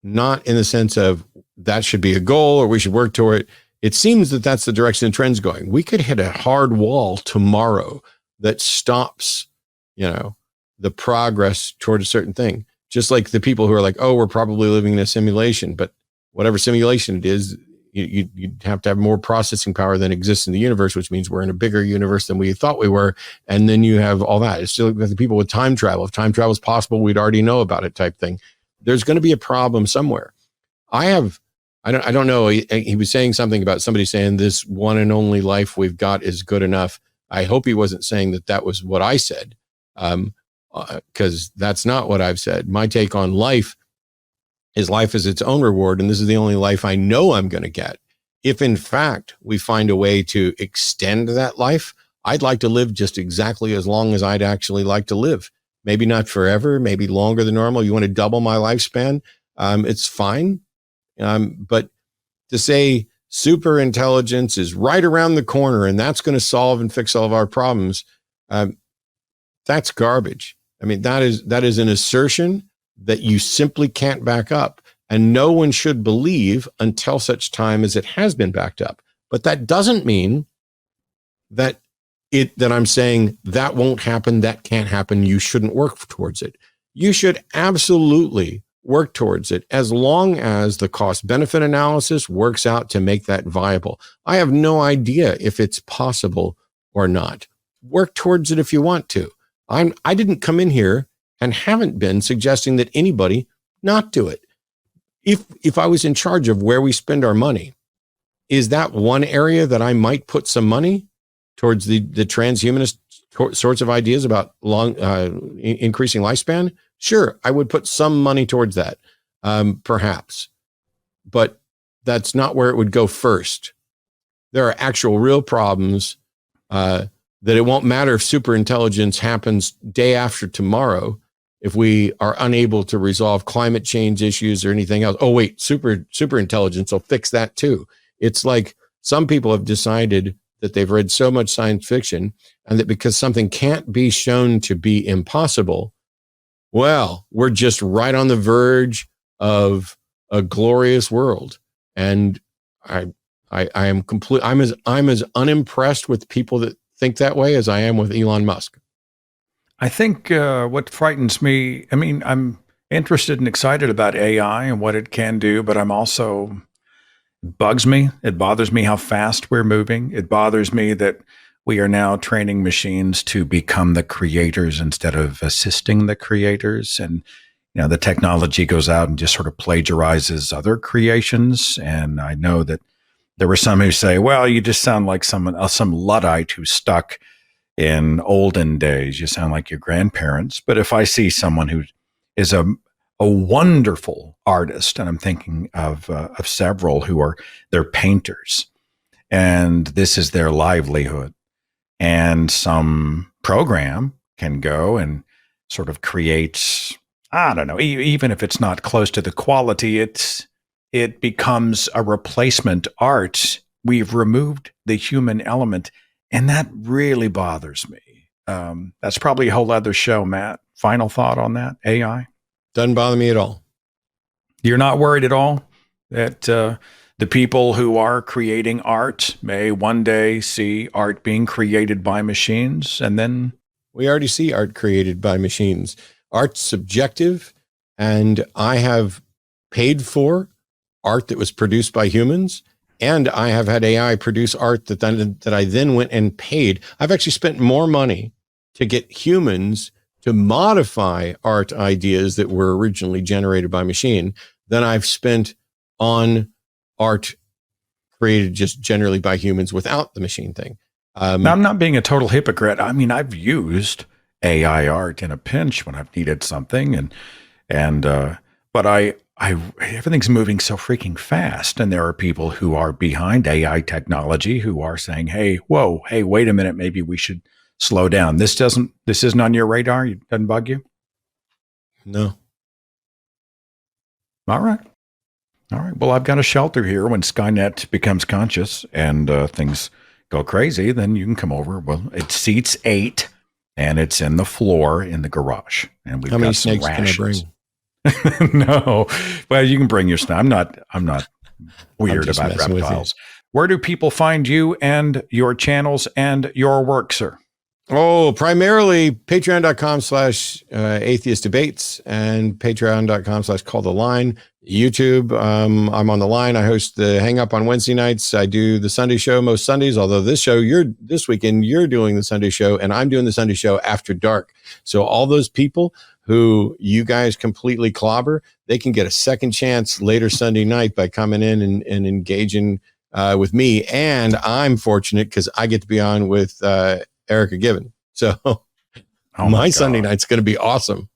not in the sense of that should be a goal or we should work toward it. It seems that that's the direction the trend's going. We could hit a hard wall tomorrow that stops, the progress toward a certain thing. Just like the people who are like, oh, we're probably living in a simulation, but whatever simulation it is, you'd have to have more processing power than exists in the universe, which means we're in a bigger universe than we thought we were. And then you have all that. It's still the people with time travel. If time travel is possible, we'd already know about it type thing. There's going to be a problem somewhere. I don't know. He was saying something about somebody saying this one and only life we've got is good enough. I hope he wasn't saying that was what I said, because that's not what I've said. My take on life is its own reward, and this is the only life I know I'm going to get. If in fact we find a way to extend that life, I'd like to live just exactly as long as I'd actually like to live. Maybe not forever, maybe longer than normal. You want to double my lifespan? It's fine. But to say super intelligence is right around the corner and that's going to solve and fix all of our problems, that's garbage. I mean, that is an assertion that you simply can't back up, and no one should believe until such time as it has been backed up. But that doesn't mean that I'm saying that won't happen, that can't happen, you shouldn't work towards it. You should absolutely work towards it as long as the cost-benefit analysis works out to make that viable. I have no idea if it's possible or not. Work towards it if you want to. I didn't come in here and haven't been suggesting that anybody not do it. If I was in charge of where we spend our money, is that one area that I might put some money towards the transhumanist sorts of ideas about increasing lifespan? Sure, I would put some money towards that, perhaps. But that's not where it would go first. There are actual real problems that it won't matter if superintelligence happens day after tomorrow if we are unable to resolve climate change issues or anything else. Oh, wait, superintelligence will fix that too. It's like some people have decided that they've read so much science fiction and that because something can't be shown to be impossible, well, we're just right on the verge of a glorious world. And I'm as unimpressed with people that think that way as I am with Elon Musk. I think what frightens me, I mean, I'm interested and excited about AI and what it can do, but I'm also, it bugs me. It bothers me how fast we're moving. It bothers me that we are now training machines to become the creators instead of assisting the creators. And, you know, the technology goes out and just sort of plagiarizes other creations. And I know that there were some who say, well, you just sound like some Luddite who's stuck in olden days. You sound like your grandparents. But if I see someone who is a wonderful artist, and I'm thinking of several who are, they're painters, and this is their livelihood, and some program can go and sort of create, I don't know, even if it's not close to the quality, it becomes a replacement art. We've removed the human element, and that really bothers me. That's probably a whole other show, Matt. Final thought on that, AI? Doesn't bother me at all. You're not worried at all that the people who are creating art may one day see art being created by machines, and then... We already see art created by machines. Art's subjective, and I have paid for art that was produced by humans, and I have had AI produce art that I then went and paid. I've actually spent more money to get humans to modify art ideas that were originally generated by machine than I've spent on art created just generally by humans without the machine thing. Now, I'm not being a total hypocrite. I mean, I've used AI art in a pinch when I've needed something, but everything's moving so freaking fast, and there are people who are behind AI technology who are saying, "Hey, whoa, hey, wait a minute, maybe we should slow down." This isn't on your radar. It doesn't bug you? No. All right. Well, I've got a shelter here. When Skynet becomes conscious and things go crazy, then you can come over. Well, it seats 8, and it's in the floor in the garage. And we've How many got some snakes rations. can I bring? No, well, you can bring your stuff. I'm not weird just about messing with you. reptiles. Where do people find you and your channels and your work, sir? Oh, primarily patreon.com/atheist debates and patreon.com/call the line. YouTube, I'm on the line. I host the Hang Up on Wednesday nights. I do the Sunday show most Sundays, although this weekend you're doing the Sunday show and I'm doing the Sunday show after dark. So all those people who you guys completely clobber, they can get a second chance later Sunday night by coming in and engaging with me. And I'm fortunate because I get to be on with Erica Gibbon. So my Sunday night's going to be awesome.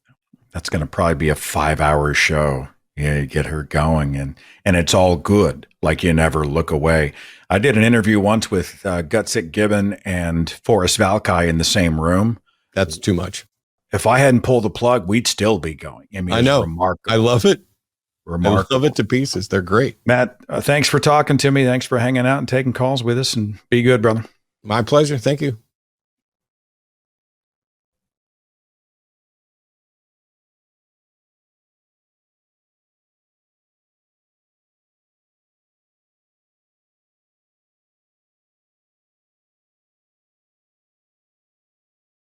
That's going to probably be a 5-hour show. Yeah, you get her going, and it's all good. Like, you never look away. I did an interview once with Gutsick Gibbon and Forrest Valkai in the same room. That's too much. If I hadn't pulled the plug, we'd still be going. I mean, I know. Remarkable. I love it. Remarkable. I love it to pieces. They're great. Matt, thanks for talking to me. Thanks for hanging out and taking calls with us, and be good, brother. My pleasure. Thank you.